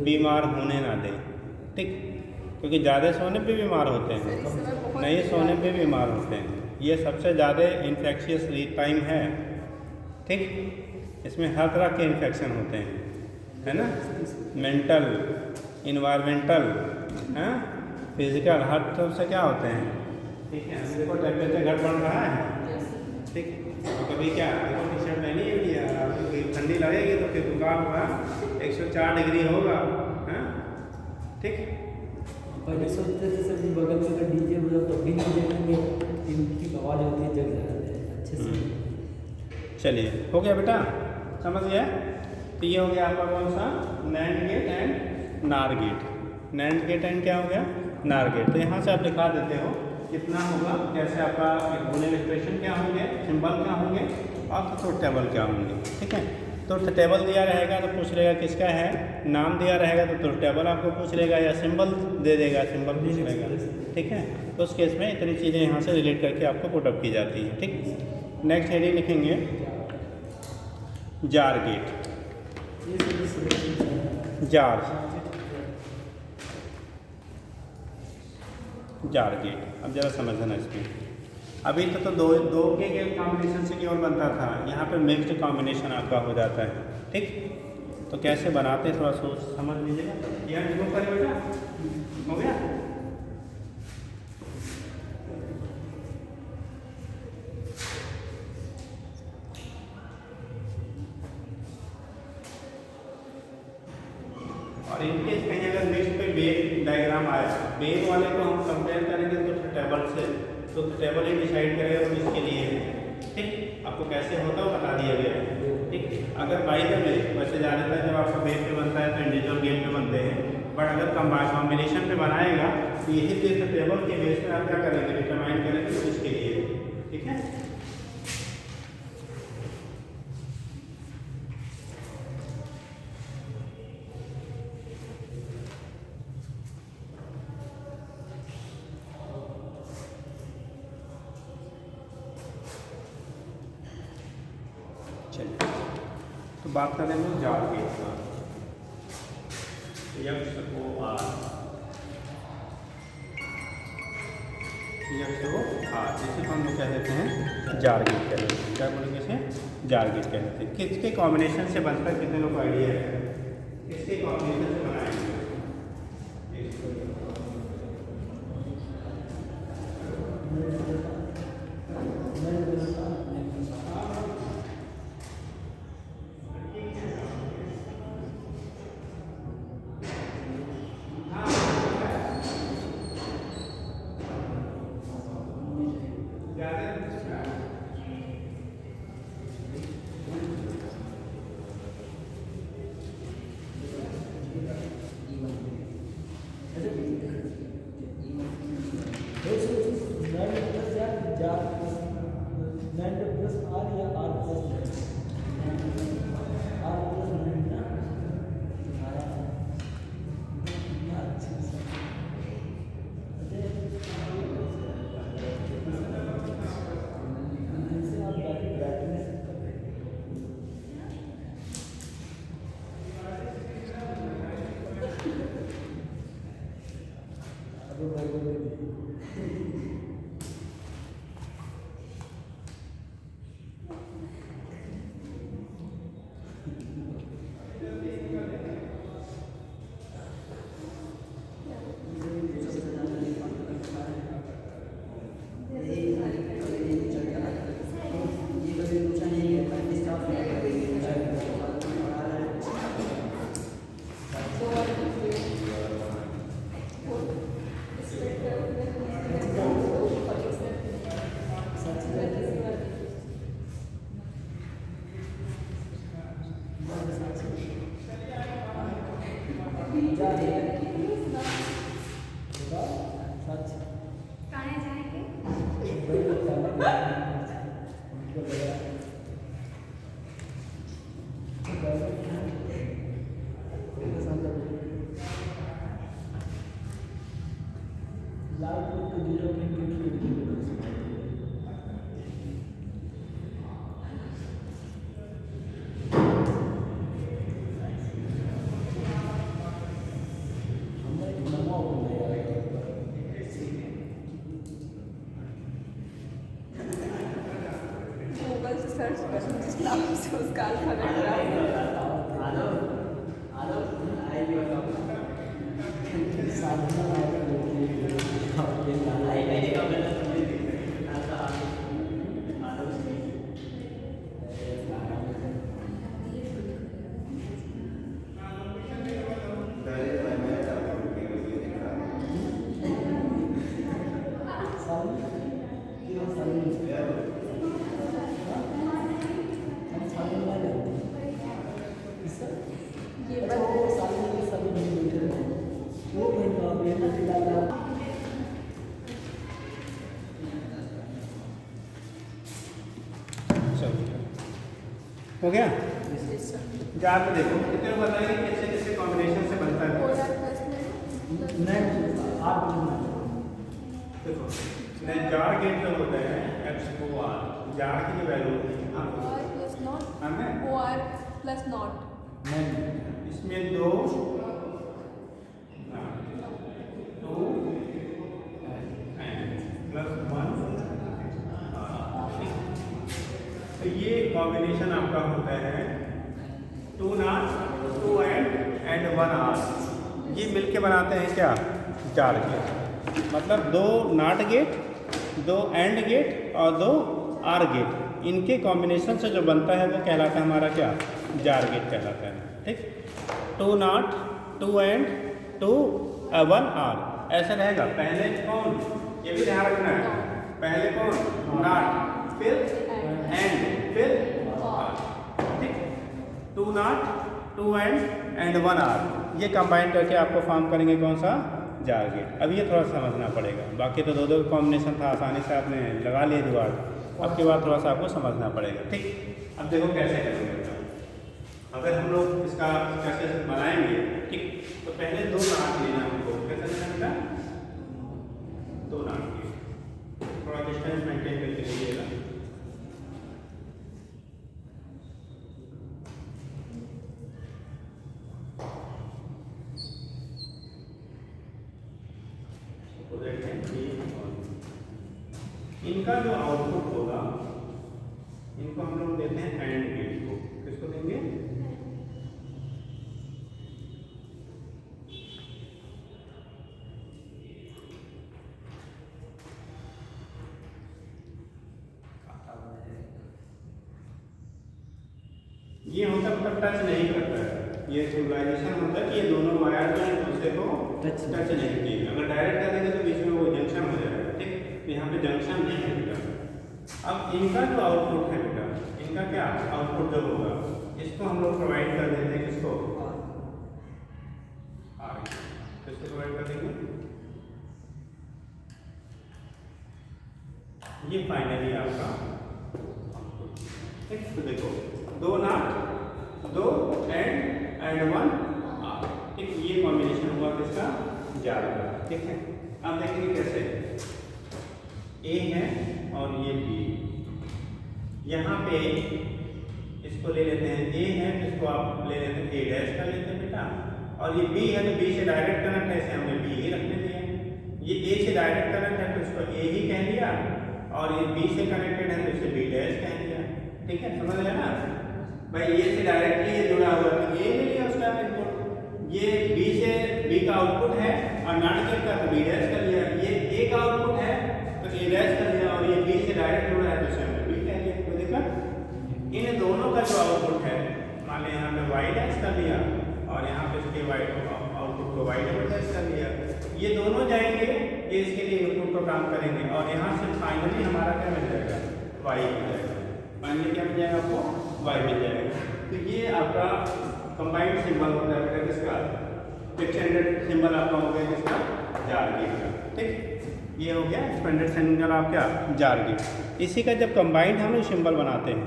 बीमार होने ना दे ठीक। क्योंकि ज़्यादा सोने पे बीमार होते हैं नहीं सोने पे बीमार होते हैं। ये सबसे ज़्यादा इन्फेक्शियस टाइम है ठीक। इसमें हर तरह के इन्फेक्शन होते हैं है ना मेंटल इन्वायरमेंटल हाँ फिजिकल हर तरफ से क्या होते हैं ठीक है। देखो टेम्परेचर घट बढ़ रहा है ठीक। तो कभी क्या देखो टी शर्ट पहनी है भैया आपको ठंडी लगेगी तो फिर बुखार हुआ 104 डिग्री होगा हाँ ठीक। पहले सोचते थे सर जी बगल में अगर डीजे बजा तो भी नहीं देखेंगे इनकी आवाज़ होती है जग जाते हैं अच्छे से। चलिए हो गया बेटा समझ गया। तो ये हो गया आपका कौन सा नैंड गेट एंड नार गेट। नैंड गेट एंड क्या हो गया नार गेट। तो यहाँ से आप दिखा देते हो कितना होगा कैसे आपका बूलियन एक्सप्रेशन क्या होंगे सिंबल क्या होंगे और ट्रुथ टेबल क्या होंगे ठीक है। ट्रुथ टेबल दिया रहेगा तो पूछ लेगा किसका है नाम दिया रहेगा तो ट्रुथ टेबल आपको पूछ लेगा या सिंबल दे देगा सिंबल पूछ लेगा ठीक है। तो उस केस में इतनी चीज़ें यहाँ से रिलेट करके आपको पुटअप की जाती है ठीक। नेक्स्ट हेडिंग लिखेंगे जार गेट जार गेट। अब जरा समझना इसमें अभी तो दो के कॉम्बिनेशन से केवल बनता था यहाँ पे मिक्स्ड कॉम्बिनेशन आपका हो जाता है ठीक। तो कैसे बनाते हैं थोड़ा सोच समझ लीजिएगा। यहाँ रिमूव करें बेटा हो गया। बेग वाले को हम कंपेयर करेंगे तो टेबल से, तो टेबल ही डिसाइड करेगा तो इसके लिए है। ठीक, आपको कैसे होता है वो बता दिया गया है। ठीक, अगर बाई द वे वैसे ज़्यादातर जब आपका बेग पे बनता है तो इंडिविजुअल गेट पे बनते हैं, बट अगर कॉम्बिनेशन पे बनाएगा तो यही चीज़ टेबल के बेस पे आप क्या करेंगे, डिटरमाइन करेंगे तो इसके लिए। ठीक है, चलिए तो बात कर रहे हैं जार गेट का। यक्ष को आर, यक्ष को आर, जैसे हम लोग कह देते हैं जार गेट कह देते हैं। क्या बोलेंगे इसे? जार गेट कह देते हैं। किसके कॉम्बिनेशन से बनता है, कितने लोग को आइडिया है? किसके कॉम्बिनेशन से बनाएंगे? सर्च करूँ जिस नाम से उसका अल्फाबेट हो गया। जार में देखो कितने बताइए किससे किससे कॉम्बिनेशन से बनता है। देखो जार गेट जो होते हैं एक्स को आर, जार की जो वैल्यू होती है प्लस नॉट, इसमें दो प्लस वन, तो ये कॉम्बिनेशन आपका होता है 2 नॉट 2 एंड 1 आर। ये मिलके बनाते हैं क्या, जार गेट। मतलब 2 नॉट गेट, 2 एंड गेट और 2 आर गेट, इनके कॉम्बिनेशन से जो बनता है वो कहलाता है हमारा क्या, जार गेट कहलाता है। ठीक, 2 नॉट 2 एंड 1 आर, ऐसा रहेगा। पहले कौन, ये भी ध्यान रखना है, पहले कौन नॉट, फिर एंड, फिर आर, ठीक। 2 नॉट, 2 एंड 1 आर, ये कंबाइन करके आपको फॉर्म करेंगे कौन सा, जार गेट। अब ये थोड़ा सा समझना पड़ेगा, बाकी तो दो कॉम्बिनेशन था, आसानी से आपने लगा लिए जुगाड़, अब के बाद थोड़ा सा आपको समझना पड़ेगा, ठीक। अब देखो कैसे करेंगे, अगर हम लोग इसका कैसे बनाएंगे, ठीक। तो पहले 2 नाट लेना हमको, कैसे लेना, 2 नाट के, थोड़ा डिस्टेंस मेंटेन करके लीजिएगा। इनका जो आउटपुट होगा, इनको हम लोग देते हैं एंड गेट को, किसको देंगे, ये होता मतलब टच नहीं करता है, ये सिंबलाइजेशन होता है कि ये दोनों वायर जो एक दूसरे को टच नहीं किए। अगर डायरेक्ट कर देंगे तो बीच में वो जंक्शन हो जाएगा, ठीक। तो यहाँ पे जंक्शन नहीं है बेटा। अब इनका जो आउटपुट है बेटा, इनका क्या आउटपुट जो होगा, इसको हम लोग प्रोवाइड कर देते हैं, किसको, आर, किसको प्रोवाइड कर देंगे, ये फाइनली आपका आउटपुट, ठीक। तो देखो 2 नॉट, 2 एंड 1 आर, ठीक। ये कॉम्बिनेशन हुआ किसका, जार का, ठीक है। अब देखेंगे कैसे, ए है और ये बी, यहाँ पे इसको ले लेते हैं, ए है तो इसको आप ले लेते हैं ए डैश कर लेते हैं बेटा, और ये बी है तो बी से डायरेक्ट कनेक्ट है, इसे हमने बी ही रखने दिया। ये ए से डायरेक्ट कनेक्ट है तो इसको ए ही कह लिया, और ये बी से कनेक्टेड है तो इसे बी डैश कह दिया, ठीक है। समझ लिया ना भाई, ए से डायरेक्टली ये जुड़ा हुआ है तो ये ले लिया उसका इनपुट, ये बी से बी का आउटपुट है और नॉट गेट का तो बी डैश कर लिया, ये ए का आउटपुट है तो ए डैश कर लिया, और ये बी से डायरेक्ट जुड़ा है तो इसे हमने बी कह लिया, कोई दिक्कत। इन दोनों का जो आउटपुट है, मान लिया यहाँ पे वाई डैश कर लिया और यहाँ पे इसके वाई आउटपुट को वाई डबल डैश कर लिया, ये दोनों जाएंगे, ये इसके लिए इनपुट को काम करेंगे, और यहाँ से फाइनली हमारा क्या मिल जाएगा, वाई मिल जाएगा। फाइनली क्या मिल जाएगा आपको, वाई मिल जाएगा। तो ये आपका कंबाइंड सिंबल होता है बेटा, किसका, एक्सटेंडेड सिंबल आपका हो गया किसका, जार गेट का, ठीक। ये हो गया एक्सटेंडेड सिंबल आपका जार गेट। इसी का जब कंबाइंड हम लोग सिंबल बनाते हैं,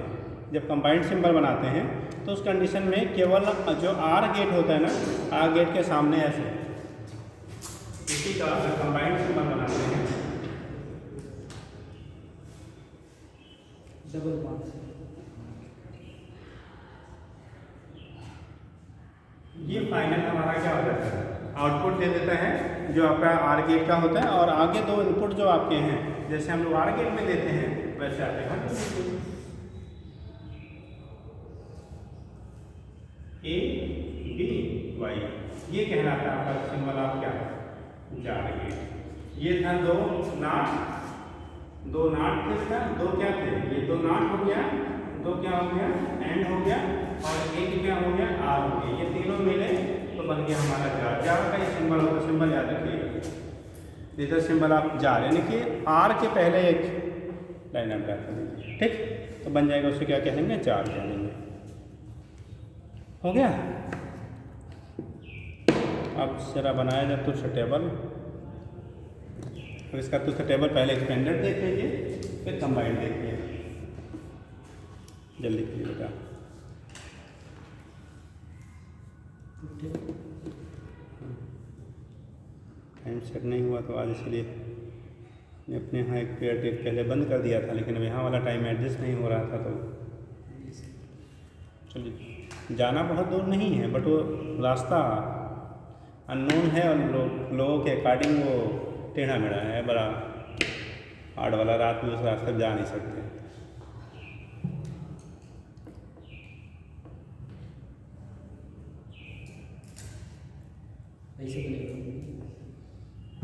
जब कंबाइंड सिंबल बनाते हैं तो उस कंडीशन में केवल जो आर गेट होता है ना, आर गेट के सामने ऐसे इसी का कंबाइंड सिंबल बनाते हैं, डबल पास, ये फाइनल हमारा क्या हो जाता है, आउटपुट दे देता है जो आपका आर गेट का होता है, और आगे 2 इनपुट जो आपके हैं, जैसे हम लोग आर गेट में देते हैं वैसे आते हैं ए बी वाई, ये कहलाता है आपका सिंबल आप क्या, जार गेट। ये था 2 नॉट, 2 नॉट किसका, 2 क्या थे, ये 2 नॉट हो गया, 2 क्या हो गया, एंड हो गया, और एक क्या हो गया, आर हो गया, ये तीनों मिले तो बन गया हमारा जार। जार का ये सिंबल होगा, सिंबल याद रखिएगा, इधर सिंबल आप जार, यानी कि आर के पहले एक लाइन आप ड्रा कर दीजिए, ठीक। तो बन जाएगा, उससे क्या कह देंगे, जार कह देंगे, हो गया। अब जरा बनाया जाए तो टेबल, अब इसका तो टेबल पहले एक्सपेंडेड देख लीजिए, फिर कंबाइंड देखिए, जल्दी कीजिए बेटा। टाइम सेट नहीं हुआ तो आज इसलिए मैं अपने यहाँ एक पीरियड पहले बंद कर दिया था, लेकिन अब यहाँ वाला टाइम एडजस्ट नहीं हो रहा था, तो चलिए। जाना बहुत दूर नहीं है, बट वो रास्ता अननोन है और लोगों के अकॉर्डिंग वो टेढ़ा मेढ़ा है, बड़ा हार्ड वाला, रात में उस रास्ते पर जा नहीं सकते। ऐसे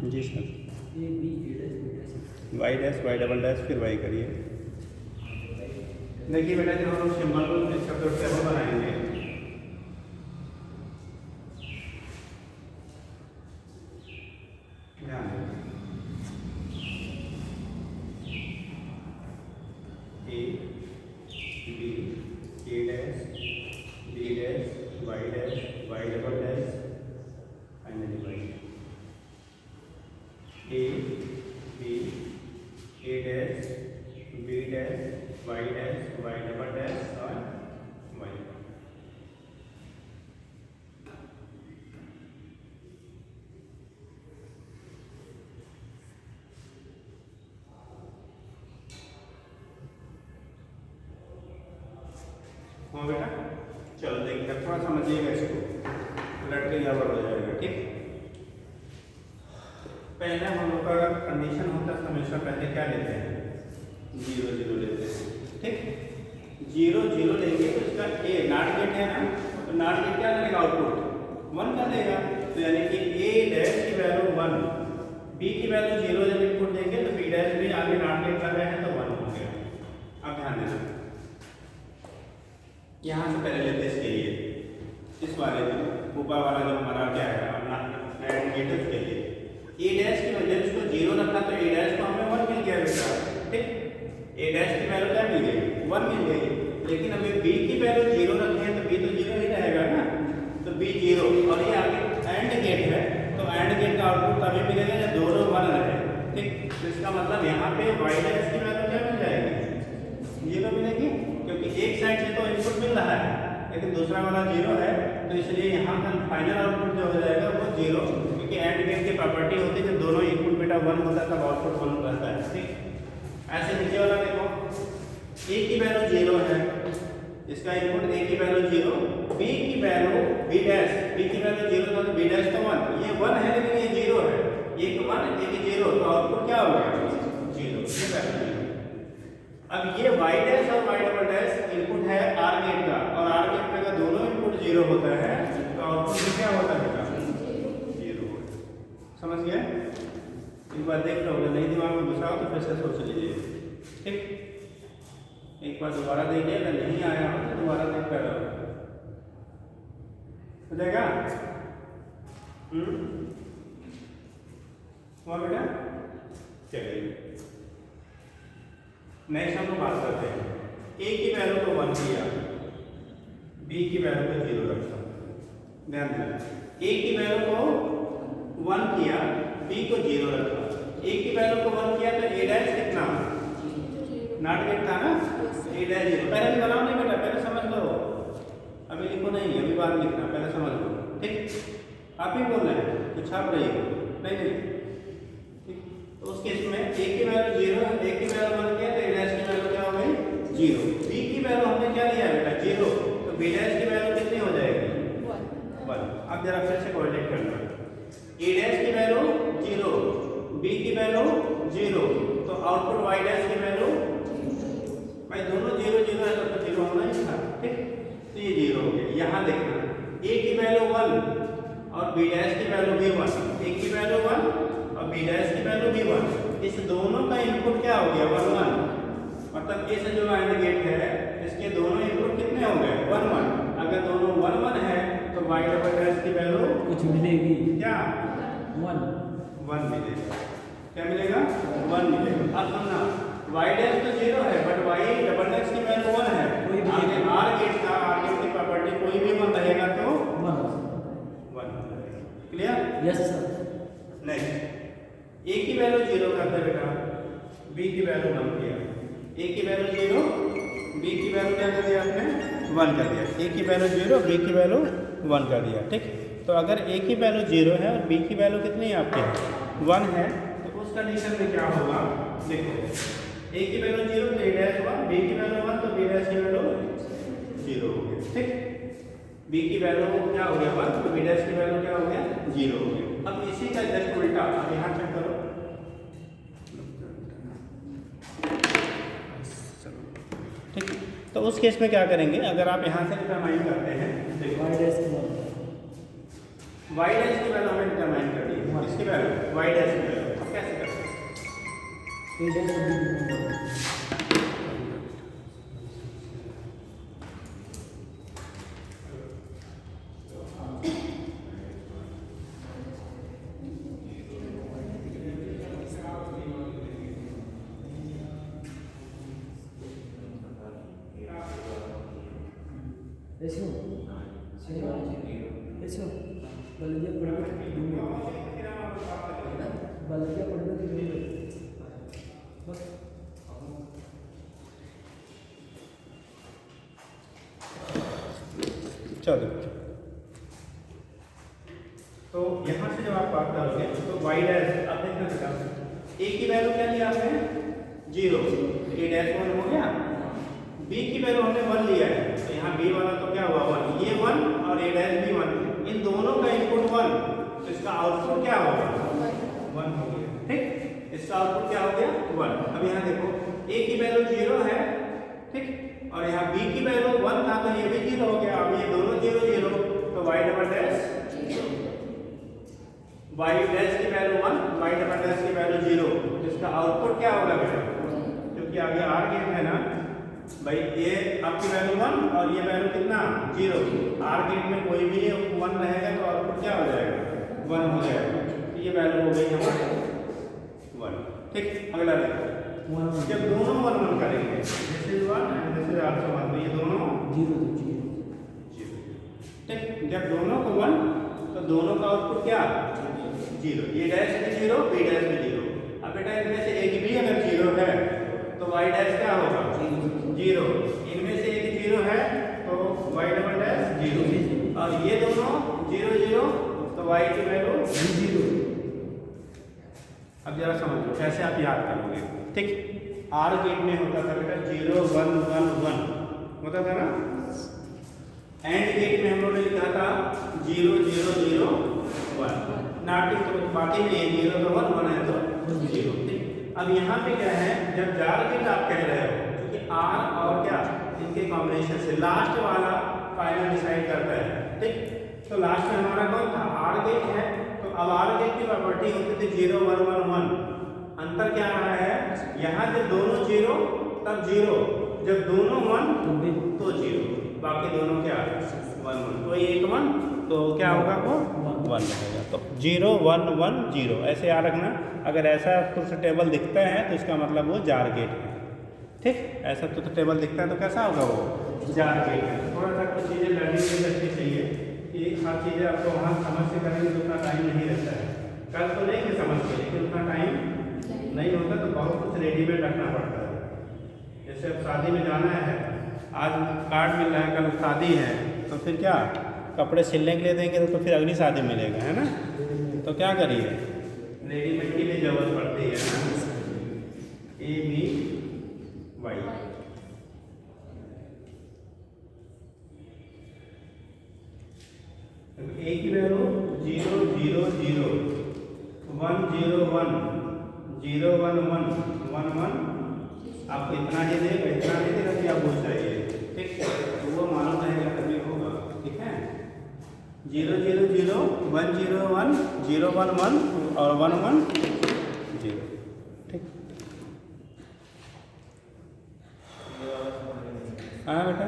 ji sir, A B A dash Y dash, Y double dash, फिर वाई करिए। देखिए बेटा, जब हम लोग सिंबल इसका तो टेबल बनाएंगे, A B A dash B dash Y double dash finally Y A B A dash B dash Y double dash और वाई। हाँ बेटा, चलो देखिए थोड़ा समझिएगा इसको, उलट के गड़बड़ हो जाएगा। ठीक, पहले हम लोग का कंडीशन होता है हमेशा पहले क्या लेते हैं, 0 0 लेते हैं। ठीक, 0 0 लेंगे तो इसका ए नॉट गेट है ना, तो नॉट गेट क्या करेगा, आउटपुट 1 का देगा। तो यानी कि ए डैश की वैल्यू 1, बी की वैल्यू 0 जब इनपुट देंगे तो बी डैश भी आगे नॉट गेट कर रहे हैं तो 1 हो गया। अब ध्यान देना, यहाँ से पहले लेते हैं इसके लिए, इस वाले में ऊपर वाला जो हमारा क्या है अपना नेगेटिव के लिए ए डैश की वजह से उसको 0 रखा तो ए डैश को हमें 1 मिल गया बेटा। ठीक, ए डैश की वैल्यू क्या मिल गई, 1 मिल गई। लेकिन अभी बी की वैल्यू 0 रखी है तो बी तो 0 ही रहेगा ना, तो बी 0 और ये आगे एंड गेट है तो एंड गेट का आउटपुट तभी मिलेगा जब दोनों 1 रहे। ठीक, तो इसका मतलब यहाँ पे वाई डैश की वैल्यू क्या मिल जाएगी, 0 मिलेगी, क्योंकि एक साइड से तो इनपुट मिल रहा है लेकिन दूसरा वाला 0 है, तो इसलिए यहाँ का फाइनल आउटपुट जो हो जाएगा वो 0, क्योंकि एंड गेट की प्रॉपर्टी होती है जब दोनों इनपुट बेटा 1 होता है तब आउटपुट 1 रहता है। ठीक, ऐसे नीचे वाला देखो, ए की वैल्यू 0 है, इसका इनपुट ए की वैल्यू 0, बी की वैल्यू बी डैश, बी की वैल्यू 0 था तो बी डैश तो 1, ये 1 है लेकिन ये 0 है, एक 1 एक 0, तो आउटपुट क्या हो गया, 0, ये वैल्यू। अब ये वाई डैश और वाई डबल डैश इनपुट है आर गेट का, और आर गेट का दोनों इनपुट 0 होता है तो आउटपुट में क्या होता है बेटा, 0 होता है। समझ गए, एक बार देख लो, अगर नहीं दिमाग में घुसाओ तो फिर से सोच लीजिए। ठीक, एक बार दोबारा देखिए, अगर नहीं आया हो तो दोबारा देख कर हो जाएगा। हुआ बेटा, चलिए नेक्स्ट हम लोग बात करते हैं, ए की वैल्यू को 1 किया, बी की वैल्यू को 0 रखा। ध्यान देना, ए की वैल्यू को 1 किया, बी को 0 रखा। ए की वैल्यू को 1 किया तो ए डैश कितना, नॉट गेट था ना, ए डैश 0। पहले भी बनाओ नहीं बेटा, पहले समझ लो, अभी लिखो नहीं, अभी बाद में लिखना, पहले समझ लो। ठीक, आप ही बोल रहे हैं तो छाप रही हो, नहीं। तो उस केस में ए की वैल्यू 0 है, ए की वैल्यू 1 किया तो ए डैश की वैल्यू क्या हो गई, 0। बी की वैल्यू हमने क्या लिया बेटा, 0, तो बी डैश की वैल्यू कितनी हो जाएगी, 1। अब जरा फिर से कोरिलेट करना, ए डैश की वैल्यू 0, बी की वैल्यू 0, तो आउटपुट वाई डैश की वैल्यू, भाई दोनों 0 0 है तो 0 होना ही था। ठीक, तो ये 0 हो गया। यहाँ देखना, ए की वैल्यू 1 और बी डैश की वैल्यू भी 1, ए की वैल्यू 1 और बी डैश की वैल्यू भी 1, इस दोनों का इनपुट क्या हो गया, 1 1, मतलब इस जो एंड गेट है इसके दोनों इनपुट कितने हो गए, 1 1। अगर दोनों 1 1 है तो वाई डबल डैश की वैल्यू कुछ मिलेगी, क्या, 1 मिलेगा। क्या मिलेगा, 1 मिलेगा। अब सुनना, वाई डैश तो 0 है बट वाई डबल डैश की वैल्यू 1 है, कोई भी आर गेट का, आर गेट की प्रॉपर्टी कोई भी 1 रहेगा तो 1। Clear, yes sir. नेक्स्ट, ए की वैल्यू 0 करते बेटा, बी की वैल्यू 1 किया, ए की वैल्यू 0, बी की वैल्यू क्या कर दिया आपने, 1 कर दिया। ए की वैल्यू 0, बी की वैल्यू 1 कर दिया। ठीक, तो अगर ए की वैल्यू 0 है और बी की वैल्यू कितनी है आपकी, 1 है, तो उस कंडीशन में क्या होगा, देखो ए की वैल्यू 0 तो ए डैश 1, बी की वैल्यू 1 तो बी डैश की वैल्यू 0 हो गया। ठीक, बी की वैल्यू क्या हो गया 1 तो बी डैश की वैल्यू क्या हो गया, 0 हो गया। अब इसी का जस्ट उल्टा, अब यहाँ चेक करो, ठीक। तो उस केस में क्या करेंगे, अगर आप यहाँ से डिटरमाइन करते हैं, देखो वाई डैश की वैल्यू हमें डिटरमाइन कर दी, इसकी वैल्यू वाई डैश की वैल्यू कैसे करते हैं, ऐसे हो ऐसे हो बल्दिया पढ़ने की दूर बल्दिया पढ़ने की दूर बस चलो, तो यहाँ से जब आप बात करोगे तो वाई डैश आप देखना बेटा, ए की वैल्यू क्या लिया आपने 0, ए डैश 1 हो गया, बी की वैल्यू हमने 1 लिया है, तो यहाँ बी वाला तो क्या हुआ 1, ये 1 और ए डैश भी 1, इन दोनों का इनपुट 1, तो इसका आउटपुट क्या होगा 1 हो गया, ठीक, इसका आउटपुट क्या हो गया 1। अब यहाँ देखो ए की वैल्यू 0 है, ठीक, और यहाँ बी की वैल्यू 1 था तो ये भी 0 हो गया, अब ये दोनों 0 0, तो Y double dash Y dash की वैल्यू 1, वाई डबल डैश की वैल्यू 0, इसका आउटपुट क्या होगा बेटा, क्योंकि आगे आर गेट है ना भाई, ये आपकी वैल्यू 1 और ये वैल्यू कितना 0, आर गेट में कोई भी 1 रहेगा तो आउटपुट क्या हो जाएगा 1 हो जाएगा, तो ये वैल्यू हो गई हमारे 1, ठीक। अगला देखो, जब दोनों 1 1 करेंगे, this is 1 and this is also 1, तो ये दोनों 0, ठीक, जब दोनों को 1 तो दोनों का आउटपुट क्या 0, ये डैश भी 0, बी डैश भी 0। अब बेटा इनमें से एक भी अगर 0 है तो वाई डैश क्या होगा 0, इनमें से एक 0 है तो वाई डबल डैश 0, और ये दोनों 0 0 तो वाई की वैल्यू 0। अब जरा समझ लो कैसे आप याद करोगे, ठीक। आर गेट में होता था बेटा 0 1 1 1 होता था ना, एंड गेट में हम लोगों ने लिखा था 0 0 0 1, नाटिक तो बाकी में 0 तो 1 1 है तो 0, ठीक। अब यहाँ पे क्या है, जब जार गेट आप कह रहे हो, क्योंकि आर और क्या इनके कॉम्बिनेशन से लास्ट वाला फाइनल डिसाइड करता है, ठीक। तो लास्ट में हमारा कौन था आर गेट है, तो अब आर गेट की प्रॉपर्टी होती थी 0 1 1 1, अंतर क्या रहा है, यहाँ जब दोनों 0 तब 0, जब दोनों 1 तो 0, बाकी दोनों क्या 1 1, तो एक 1 तो क्या होगा वो 1 रहेगा, तो 0 1 1 0 ऐसे याद रखना। अगर ऐसा कुछ टेबल दिखता है तो इसका मतलब वो जार गेट है, ठीक। ऐसा कुछ टेबल दिखता है तो कैसा होगा वो जार गेट है। थोड़ा सा कुछ चीज़ें लर्निंग में रखनी चाहिए कि हर चीज़ें आपको वहाँ समझ से करेंगे तो उतना टाइम नहीं रहता है, कल तो नहीं कि समझ के, लेकिन उतना टाइम नहीं होता तो बहुत कुछ रेडीमेड रखना पड़ता है। जैसे अब शादी में जाना है, आज कार्ड मिल रहा है, कल शादी है, तो फिर क्या कपड़े सिलने के लिए देंगे तो फिर अगली शादी मिलेगा, है ना, तो क्या करिए रेडीमेड की भी जरूरत पड़ती है ना, ए बी वाई। ए की वैल्यू 0 0 0 1 0 1 0 1 1 1 1, आपको इतना ही देगा, इतना नहीं देगा कि आप पूछ चाहिए, ठीक, तो वो मालूम रहेगा तभी होगा, ठीक है। 0 0 0 1 0 1 0 1 1 और 1 1 0, ठीक। हाँ बेटा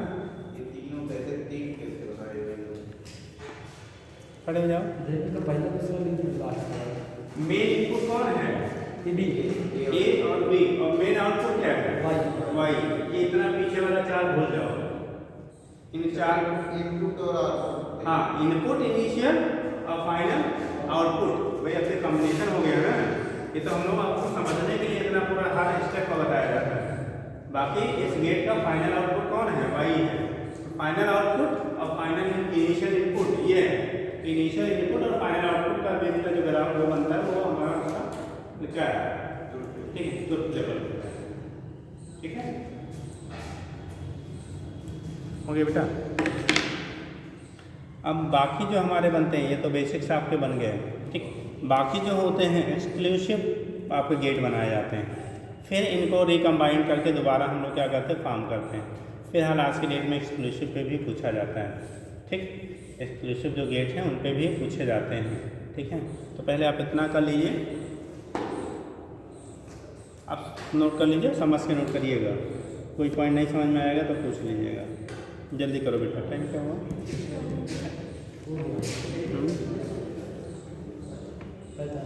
खड़े हो जाओ। मेन इनपुट कौन है ए और बी, और मेन आउटपुट क्या है वाई। ये इतना पीछे वाला चार भूल जाओ, इन चार इनपुट और हाँ इनपुट इनिशियल और फाइनल आउटपुट, भाई अब से कॉम्बिनेशन हो गया ना, ये तो हम लोग आपको समझने के लिए इतना पूरा हर स्टेप का बताया जाता है। बाकी इस गेट का फाइनल आउटपुट कौन है वाई है, फाइनल आउटपुट और फाइनल इनिशियल इनपुट ये है, इनिशियल इनपुट और फाइनल आउटपुट का बीच का जो ग्राफ वो बनता है वो हमारा क्या है, ठीक है, ट्रुथ टेबल, ठीक है, हो गया बेटा। अब बाकी जो हमारे बनते हैं ये तो बेसिक्स आपके बन गए, ठीक। बाकी जो होते हैं एक्सक्लूसिव आपके गेट बनाए जाते हैं, फिर इनको रिकम्बाइन करके दोबारा हम लोग क्या करते हैं फॉर्म करते हैं, फिर हाल आज की डेट में एक्सक्लूसिव पे भी पूछा जाता है, ठीक। एक्सक्लूसिव जो गेट हैं उन पे भी पूछे जाते हैं, ठीक है। तो पहले आप इतना कर लीजिए, आप नोट कर लीजिए, समझ के नोट करिएगा, कोई पॉइंट नहीं समझ में आएगा तो पूछ लीजिएगा, जल्दी करो बेटा, टाइम क्या हुआ। बेटा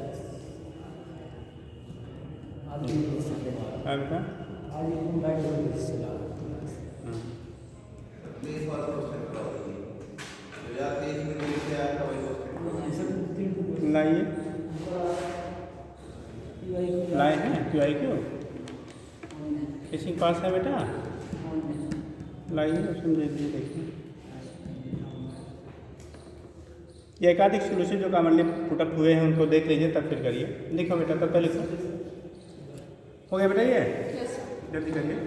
क्यू आई क्यू किसी के पास है बेटा? लाइए उसमें दे दिए, देखिए ये एकाधिक सोल्यूशन जो कॉमनली पुटअप हुए हैं उनको देख लीजिए, तब फिर करिए। लिखो बेटा, तब पहले लिखो। हो गया बेटा ये? यस जल्दी करिए।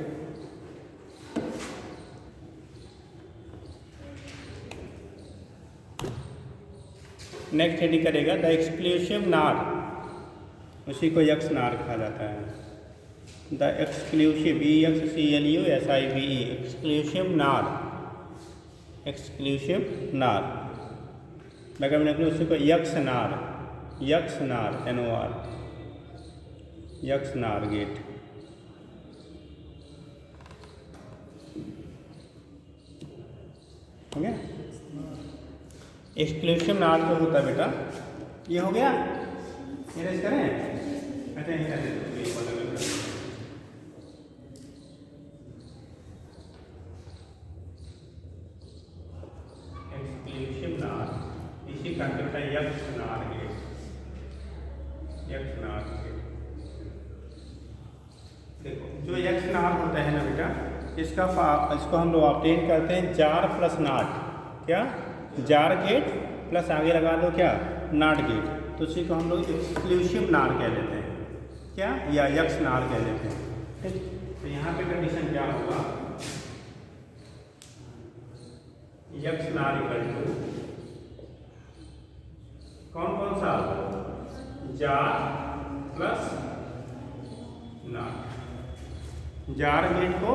नेक्स्ट हेडिंग करेगा द एक्सक्लूसिव नार, उसी को यक्स नार कहा जाता है। द एक्सक्लूसिव EXCLUSIVE एक्सक्लूसिव नार, एक्सक्लूसिव नार अगर मैंने उसी को यक्स नार NOR यक्स नार गेट। हो गया? एक्सक्लूसिव नार जो होता है बेटा, ये हो गया। इरेज करें? अच्छा यहीं कर देते एक्सक्लूसिव नार, इसी का बेटा यक्स नार गेट, यक्स नार गेट। देखो जो यक्स नार होता है ना बेटा, इसको हम लोग ऑब्टेन करते हैं जार प्लस नाट। क्या? जार गेट प्लस आगे लगा दो क्या? नाट गेट। तो उसी को हम लोग एक्सक्लूसिव नार कह लेते हैं, क्या? या यक्स नार कह लेते हैं। ठीक, तो यहाँ पे कंडीशन क्या होगा? यक्स नार इक्वल टू कौन कौन सा? जार प्लस नाट। जार गेट को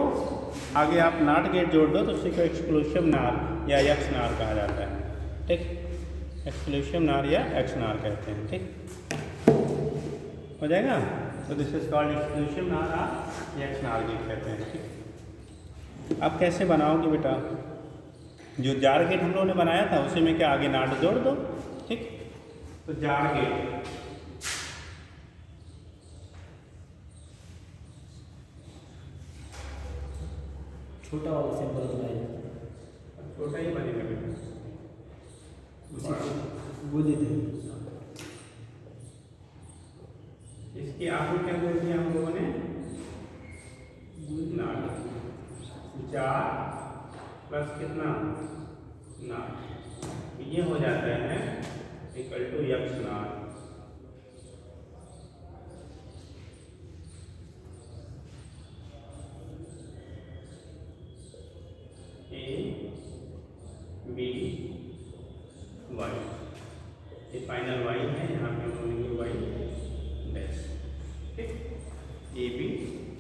आगे आप नाट गेट जोड़ दो तो उसी को एक्सक्लूसिव नार या यक्स नार कहा जाता है। ठीक, एक्सक्लूसिव नार या एक्स नार कहते हैं। ठीक हो जाएगा? तो दिस इज कॉल्ड एक्सक्लूसिव नार या यक्स नार गेट कहते हैं। ठीक, अब कैसे बनाओगे बेटा? जो जार गेट हम लोगों ने बनाया था उसी में क्या आगे नाट जोड़ दो। ठीक, तो जार गेट छोटा वाला सिंबल बनाइए, छोटा ही बनेगा बेटा, वो दे दें। इसकी आगे क्या दे दिया हम लोगों ने? नाट, जार प्लस कितना? नाट। ये हो जाता है इक्वल टू यक्स नाट। B Y, ये फाइनल y है, यहाँ पे हम लिखेंगे y डैश। ठीक, AB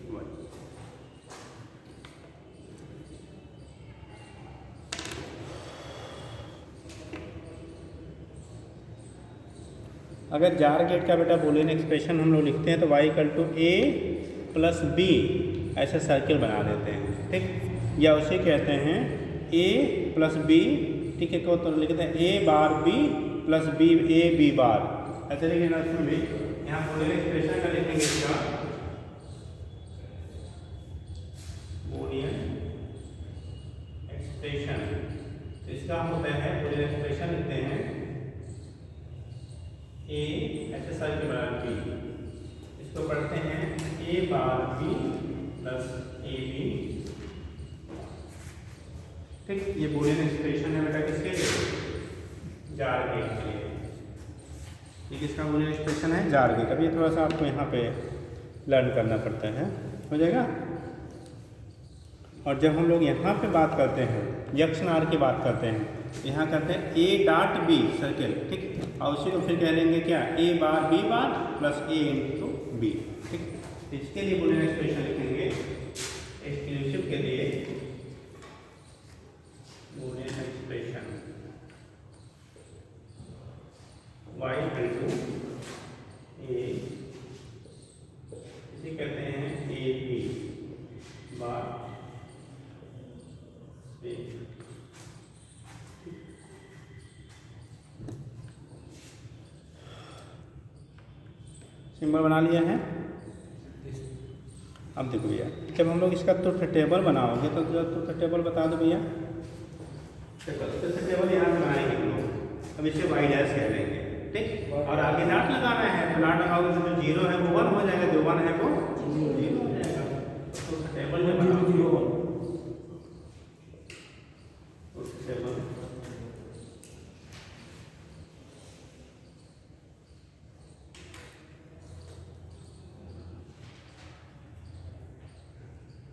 Y। अगर जार गेट का बेटा बोलियन एक्सप्रेशन हम लोग लिखते हैं तो y equal to A plus B ऐसा सर्किल बना देते हैं। ठीक, या उसे कहते हैं A प्लस B। ठीक है, को तो लिखते हैं A bar B plus B A B बार, ऐसे लिखेंगे ना। उसमें भी यहाँ बोलियन एक्सप्रेशन का लिखेंगे, इसका बोलियन एक्सप्रेशन, इसका होता है बोलियन एक्सप्रेशन लिखते हैं A ऐसे सर्किल बना B, इसको पढ़ते हैं A bar B plus AB। ठीक, ये बोलियन एक्सप्रेशन है बेटा किसके लिए? जार गेट के लिए। ये किसका बोलियन एक्सप्रेशन है? XOR gate. अभी थोड़ा सा आपको यहाँ पे लर्न करना पड़ता है, हो जाएगा। और जब हम लोग यहाँ पे बात करते हैं, यक्स नार की बात करते हैं, यहाँ करते हैं A डॉट B सर्किल। ठीक, और उसी को फिर कह लेंगे क्या? A bar B bar plus A into B। ठीक, इसके लिए बोलियन एक्सप्रेशन लिखेंगे एक्सक्लूसिव के लिए Boolean expression y equal to A, इसे कहते हैं AB बार A। सिंबल बना लिया है। अब देखो भैया, जब हम लोग इसका ट्रुथ टेबल बनाओगे तो ट्रुथ टेबल बता दो भैया। ट्रुथ टेबल यहाँ बनाएंगे हम लोग। अब इसे y डैश कह देंगे। ठीक। और आगे नॉट लगाना है, तो नॉट लगाओगे तो जो 0 है वो 1 हो जाएगा, जो 1 है वो 0 हो जाएगा। तो टेबल में बनाओ table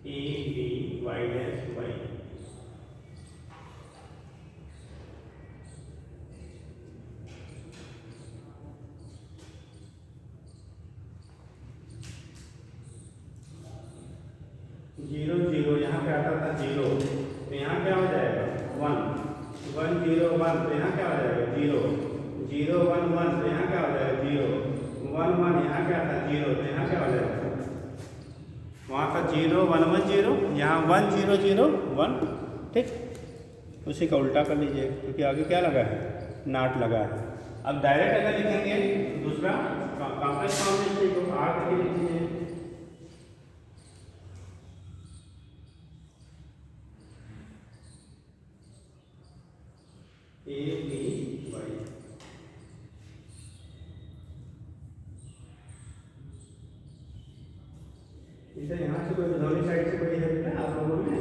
A B Y dash Y, zero zero यहाँ पे आता था 0, तो यहाँ क्या हो जाएगा 1, 1 0 1, तो यहाँ क्या हो जाएगा 0, 0 1 1, तो यहाँ क्या हो जाएगा 0, 1 1, यहाँ क्या था 0, तो यहाँ क्या हो जाएगा, वहाँ का 0 1 1 0, यहाँ 1 0 0 1, ठीक। उसी का उल्टा कर लीजिए, क्योंकि आगे क्या लगा है, नॉट लगा है। अब डायरेक्ट अगर लिखेंगे दूसरा कॉम्प्लेक्स फॉर्म को आर करके लिखिए, ए बी वाई, इसे यहाँ से कोई दोनों साइड से कोई है बेटा आप लोगों में,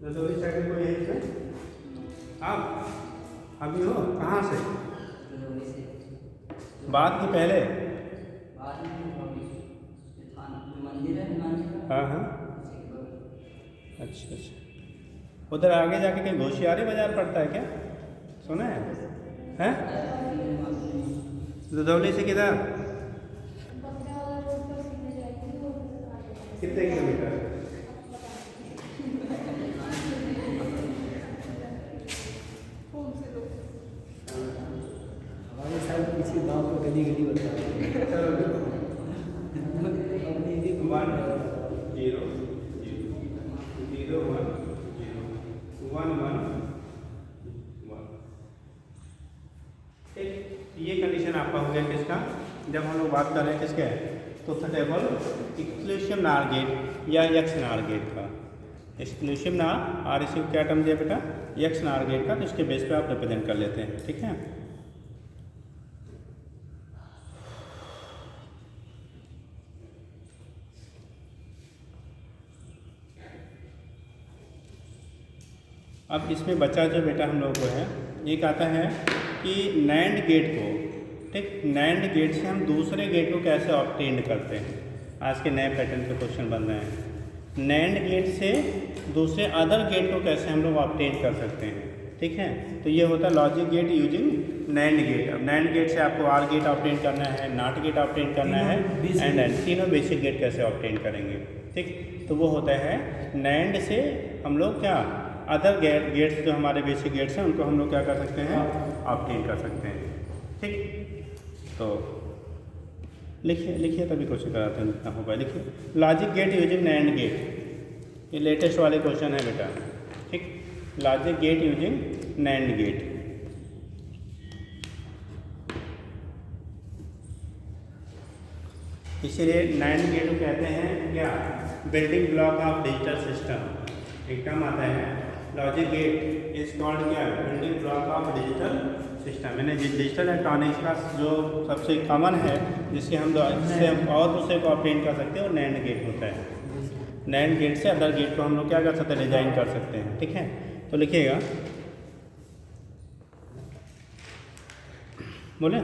दोनों साइड से कोई है इसमें, आप अभी हो कहाँ से, बात की पहले, हाँ हाँ, अच्छा अच्छा, उधर आगे जाके कहीं होशियारी बाजार पड़ता है क्या, सुना है हैं? दुधौली से किधर, कितने किलोमीटर, हमारे साइड पीछे गांव का गली गली बता रहे 1 0 0 1 1 1 1, ठीक। ये कंडीशन आपका हो गया किसका, जब हम लोग बात कर रहे हैं किसके, तो टेबल एक्सक्लूसिव नार गेट या यक्स नार गेट का, एक्सक्लूसिव नार आर इसी क्या टर्म दिया बेटा, यक्स नार गेट का, तो इसके बेस पे आप रिप्रेजेंट कर लेते हैं, ठीक है। अब इसमें बचा जो बेटा हम लोग को है, एक आता है कि नैंड गेट को, ठीक, नैंड गेट से हम दूसरे गेट को कैसे ऑब्टेन करते हैं, आज के नए पैटर्न के क्वेश्चन बन रहे हैं। नैंड गेट से दूसरे अदर गेट को कैसे हम लोग ऑब्टेन कर सकते हैं, ठीक है। तो ये होता है logic gate using NAND gate. अब नैंड गेट से आपको आर गेट ऑब्टेन करना है, नॉट गेट ऑब्टेन करना है, एंड तीनों बेसिक गेट कैसे ऑब्टेन करेंगे, ठीक। तो वो होता है नैंड से हम लोग क्या अदर गेट्स जो हमारे बेसिक गेट्स हैं उनको हम लोग क्या कर सकते हैं, ऑब्टेन कर सकते हैं, ठीक। तो लिखिए लिखिए तभी क्वेश्चन कराते हैं जितना हो पाए, लिखिए logic gate using NAND gate, ये लेटेस्ट वाले क्वेश्चन है बेटा, ठीक। Logic gate using NAND gate, इसीलिए नैंड गेट को कहते हैं क्या, building block of digital system. एक टर्म आता है लॉजिक गेट इज कॉल्ड क्या, building block of digital system. मैंने डिजिटल इलेक्ट्रॉनिक्स का जो सबसे कॉमन है जिससे हम और दूसरे को ऑब्टेन कर सकते हैं वो नैंड गेट होता है। नैंड गेट से अदर गेट को हम लोग क्या कर सकते हैं, डिजाइन कर सकते हैं, ठीक है। तो लिखिएगा, बोले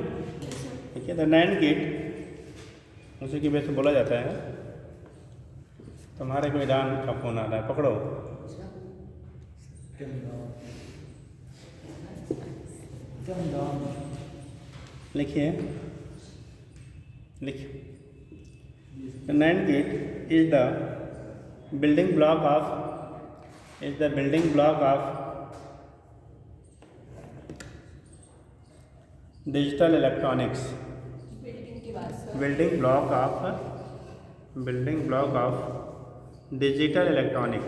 ठीक है। द नैंड गेट उसी की वजह से बोला जाता है। तुम्हारे कोई डान का फोन आ रहा है, पकड़ो। लिखिए लिखिए, the NAND gate is the building block of digital electronics, building block of digital electronic,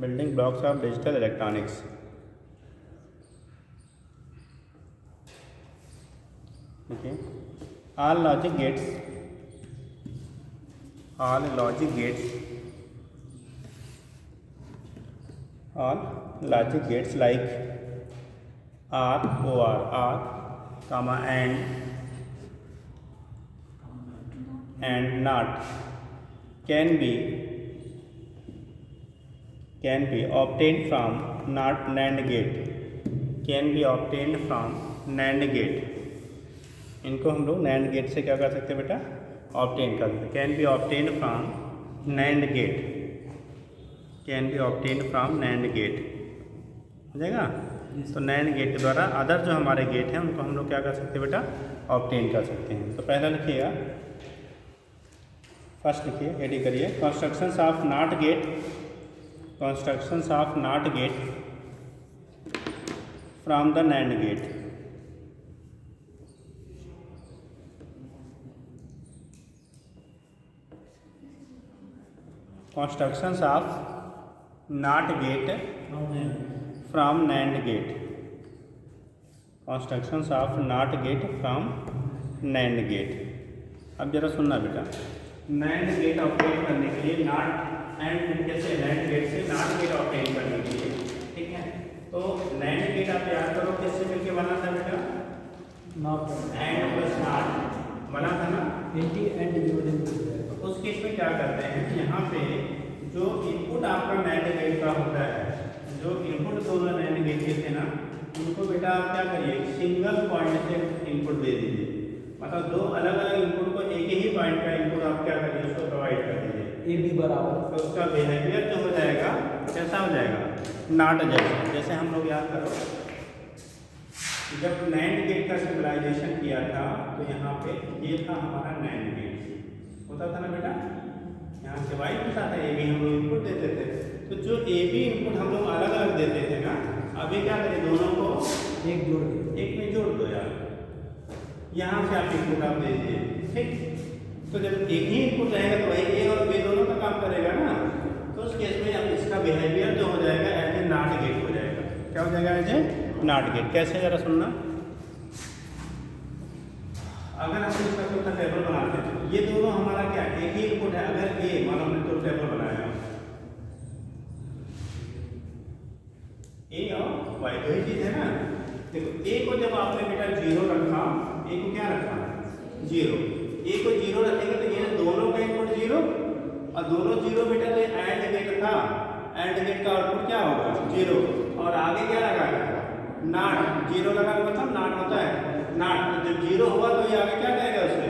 building blocks of digital electronics. ठीक है। all logic gates like OR O R OR comma AND NOT can be obtained from not NAND gate, can be obtained from NAND gate। इनको हम लोग NAND gate से क्या कर सकते हैं बेटा, ऑब्टेन कर सकते हैं। Can be obtain from NAND gate, can be obtain from NAND gate हो जाएगा। तो NAND गेट के द्वारा अदर जो हमारे गेट हैं उनको हम लोग क्या कर सकते हैं बेटा, ऑब्टेन कर सकते हैं। तो पहला लिखिएगा, फर्स्ट लिखिए, एडी करिए, constructions of NOT gate, constructions of NOT gate from the NAND gate. Constructions of NOT gate from NAND gate, constructions of NOT gate from NAND gate. अब जरा सुनना बेटा, NAND गेट ऑपरेट करने के लिए नॉट एंड कैसे NAND gate से not gate operate करने के लिए, ठीक है। तो NAND गेट आप याद करो किससे मिलके बना था बेटा, एंड प्लस नॉट बना था ना, एंड तो उस केस में क्या करते हैं, यहाँ पे जो इनपुट आपका NAND गेट का होता है, जो इनपुट दोनों NAND गेट के थे ना, उनको बेटा आप क्या करिए, सिंगल पॉइंट से इनपुट दे दीजिए। मतलब दो अलग अलग इनपुट को एक ही पॉइंट का इनपुट आप क्या करिए, उसको प्रोवाइड कर दीजिए, ए बी बराबर। तो उसका बिहेवियर जो हो जाएगा कैसा हो जाएगा, नॉट जैसा। जैसे हम लोग याद करो, जब NAND गेट का सिंबलाइजेशन किया था तो यहाँ पे ये था हमारा NAND गेट होता था ना बेटा, यहाँ से वाई के साथ ए बी हम लोग इनपुट देते थे। तो जो ए बी इनपुट हम लोग अलग अलग देते थे ना, अभी क्या करें, दोनों को एक जोड़ एक में जोड़ दो यार, यहाँ से आप इनपुट आप दे दीजिए, ठीक। तो जब एक ही इनपुट रहेगा तो वही ए और बी दोनों का काम करेगा ना, तो उस केस में अब इसका बिहेवियर जो हो जाएगा एज ए नॉट गेट हो जाएगा। क्या हो जाएगा, एज ए नॉट गेट। कैसे जरा सुनना, अगर हम इसका कोई टेबल बनाते हैं, ये दोनों हमारा क्या एक ही इनपुट है। अगर ए मान हमने तो टेबल बनाया, ए और वाई दो ही चीज है ना। देखो ए को जब आपने बेटा 0 रखा, ए को क्या रखा 0, ए को 0 रखेंगे तो ये दोनों का इनपुट 0 और दोनों 0 बेटा, तो एंड गेट था, एंड गेट का आउटपुट क्या होगा 0 और आगे क्या लगाया नॉट, 0 लगाने मतलब नॉट होता है नॉट। तो जब 0 हुआ तो ये आगे क्या करेगा, उसे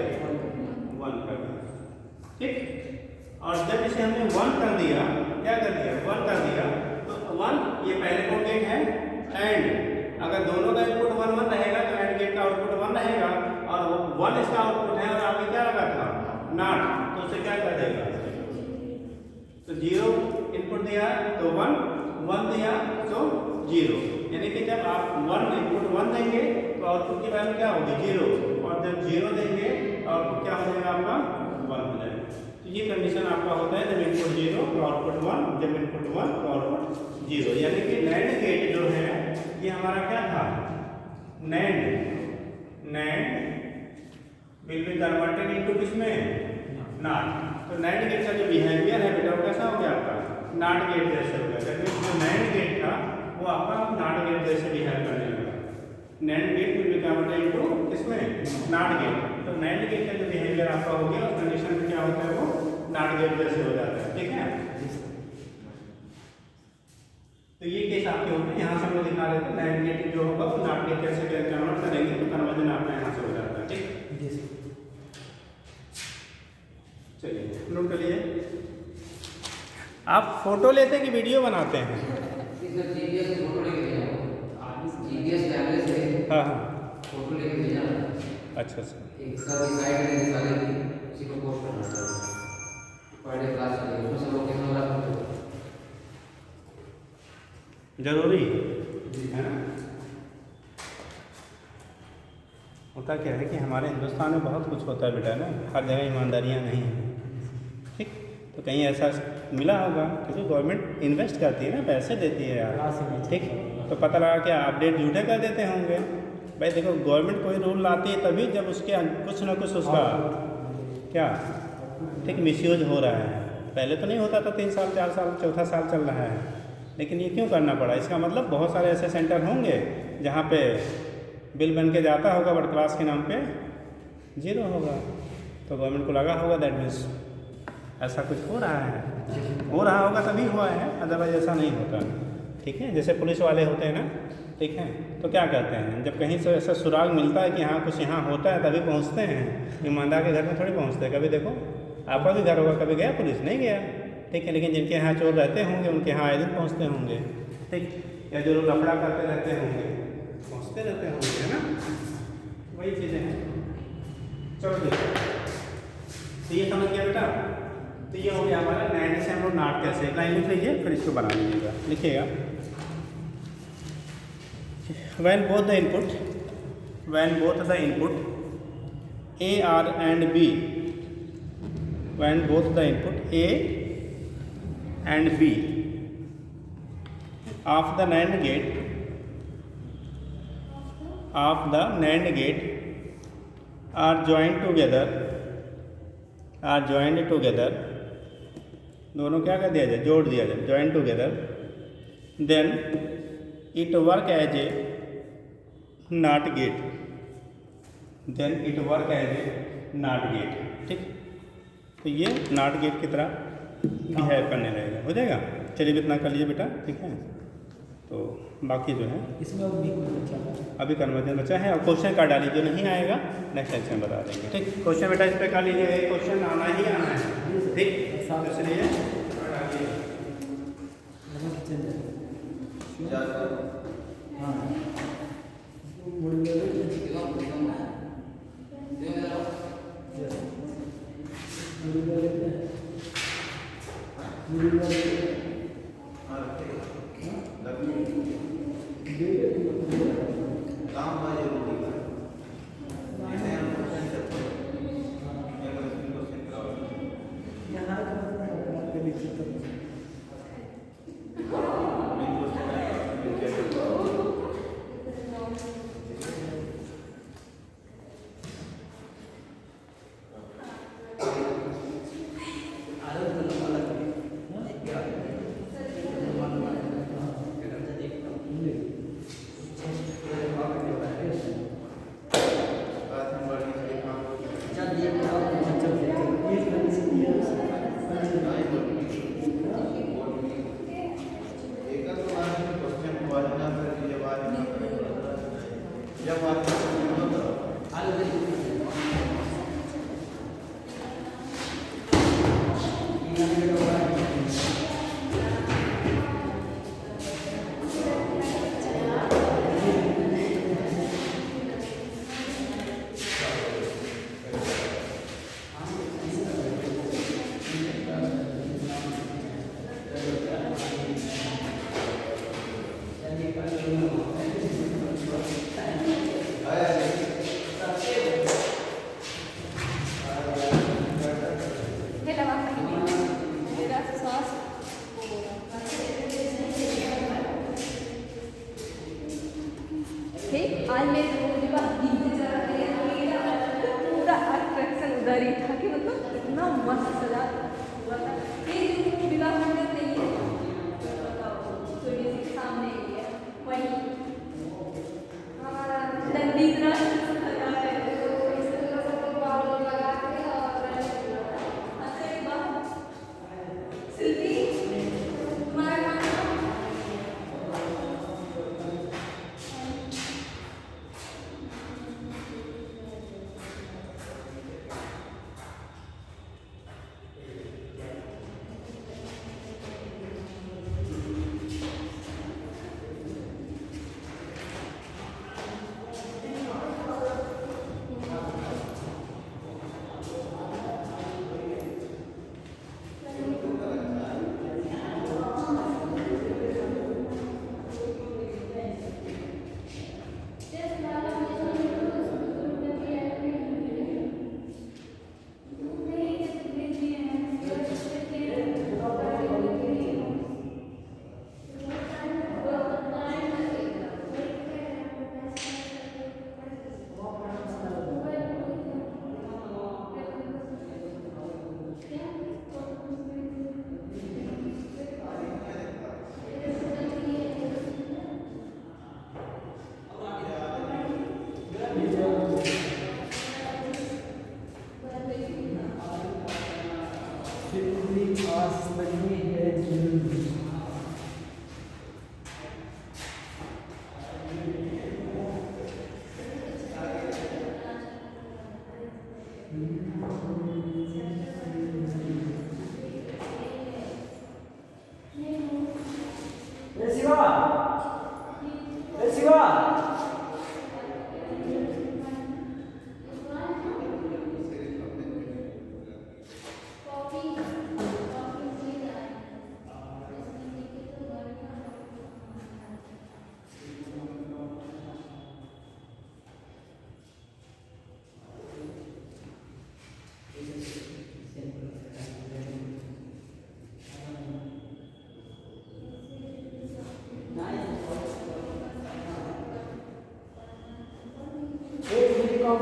1 कर देगा, ठीक। और जब इसे हमने 1 कर दिया, क्या कर दिया 1 कर दिया, तो 1 ये पहले को गेट है एंड, अगर दोनों का इनपुट 1 1 रहेगा तो एंड गेट का आउटपुट 1 रहेगा और 1 इसका आउटपुट है और आगे क्या लगा था नॉट, तो उसे क्या कर देगा, तो 0 इनपुट दिया तो 1 1 दिया तो 0। यानी कि जब आप 1 इनपुट 1 देंगे तो आउटपुट की वैल्यू क्या होगी 0, और जब 0 देंगे तो आउटपुट क्या हो जाएगा आपका 1 हो जाएगा। तो ये कंडीशन आपका होता है, जब इनपुट 0 तो आउटपुट 1, जब इनपुट 1 तो आउटपुट 0। यानी कि NAND गेट जो है ये हमारा क्या था, NAND will be converted into किसमें नॉट। तो NAND गेट का जो बिहेवियर है बेटा वो कैसा हो गया आपका नॉट गेट जैसे हो गया। जब जो NAND गेट था वो आपका नॉट गेट जैसे बिहेव करने लगा। NAND gate will be converted into किसमें नॉट गेट। तो NAND गेट का जो बिहेवियर आपका हो गया उस कंडीशन में क्या होता है, वो नॉट गेट जैसे हो जाता है, ठीक है। तो ये केस आपके होते हैं, यहाँ से हम लोग दिखा रहे थे NAND गेट जो होगा वो नॉट गेट कैसे कन्वर्ट करेंगे, तो कन्वर्जन आपका यहाँ से हो जाता है, ठीक। चलिए नोट कर लिए। आप फोटो लेते कि वीडियो बनाते हैं? हाँ हाँ, फोटो लेके भेजना। अच्छा अच्छा, एक साथ साइड में निकाले थी, उसी को पोस्ट करना था। पर डे क्लास चलेगी, उसमें सब लोग कैमरा लगा सकते हो। जरूरी है ना। होता क्या है कि हमारे हिंदुस्तान में बहुत कुछ होता है बेटा ना, हर जगह ईमानदारियाँ नहीं हैं, ठीक। तो कहीं ऐसा मिला होगा, क्योंकि गवर्नमेंट इन्वेस्ट करती है ना, पैसे देती है यार, ठीक। तो पता लगा कि अपडेट झूठे कर देते होंगे। भाई देखो, गवर्नमेंट कोई रूल लाती है तभी जब उसके कुछ ना कुछ उसका क्या ठीक मिसयूज हो रहा है। पहले तो नहीं होता था, 3 साल 4 साल 4था साल चल रहा है, लेकिन ये क्यों करना पड़ा? इसका मतलब बहुत सारे ऐसे सेंटर होंगे जहाँ पे बिल बन के जाता होगा बट क्लास के नाम पे 0 होगा, तो गवर्नमेंट को लगा होगा दैट मीन्स ऐसा कुछ हो रहा है, हो रहा होगा तभी हुआ है, अदरवाइज ऐसा नहीं होता। ठीक है, जैसे पुलिस वाले होते हैं ना, ठीक है, तो क्या कहते हैं, जब कहीं से ऐसा सुराग मिलता है कि हाँ कुछ यहाँ होता है तभी पहुँचते हैं, ईमानदार के घर में थोड़ी पहुँचते हैं। कभी देखो आपका भी घर होगा, कभी गया पुलिस, नहीं गया, ठीक है, लेकिन जिनके यहाँ चोर रहते होंगे उनके यहाँ आए दिन पहुँचते होंगे, ठीक, या जो लोग लफड़ा करते रहते होंगे पहुँचते रहते होंगे, है ना, वही चीज़ें हैं। चलो देखो, तो ये समझ गया बेटा, तो ये हो गया हमारा 90 से हम लोग नाट कैसे, एक लाइन लिख लीजिए फिर इसको बना लीजिएगा, लिखिएगा। when both the input A R and B, when both the input A and B of the NAND gate are joined together, दोनों क्या कर दिया जाए, जोड़ दिया जाए, joined together, then it work as a NOT gate, ठीक, तो ये NOT गेट की तरह बिहेव करने लगेगा, हो जाएगा। चलिए इतना कर लीजिए बेटा, ठीक है, तो बाकी जो है इसमें अभी बचा है, अभी कन्वर्जन बचा है, और क्वेश्चन का डालिए, जो नहीं आएगा नेक्स्ट सेक्शन बता देंगे, ठीक। क्वेश्चन बेटा इस पर कर लीजिए, क्वेश्चन आना ही आना है, ठीक, तो इसलिए हाँ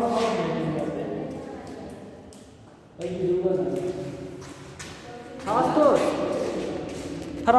हम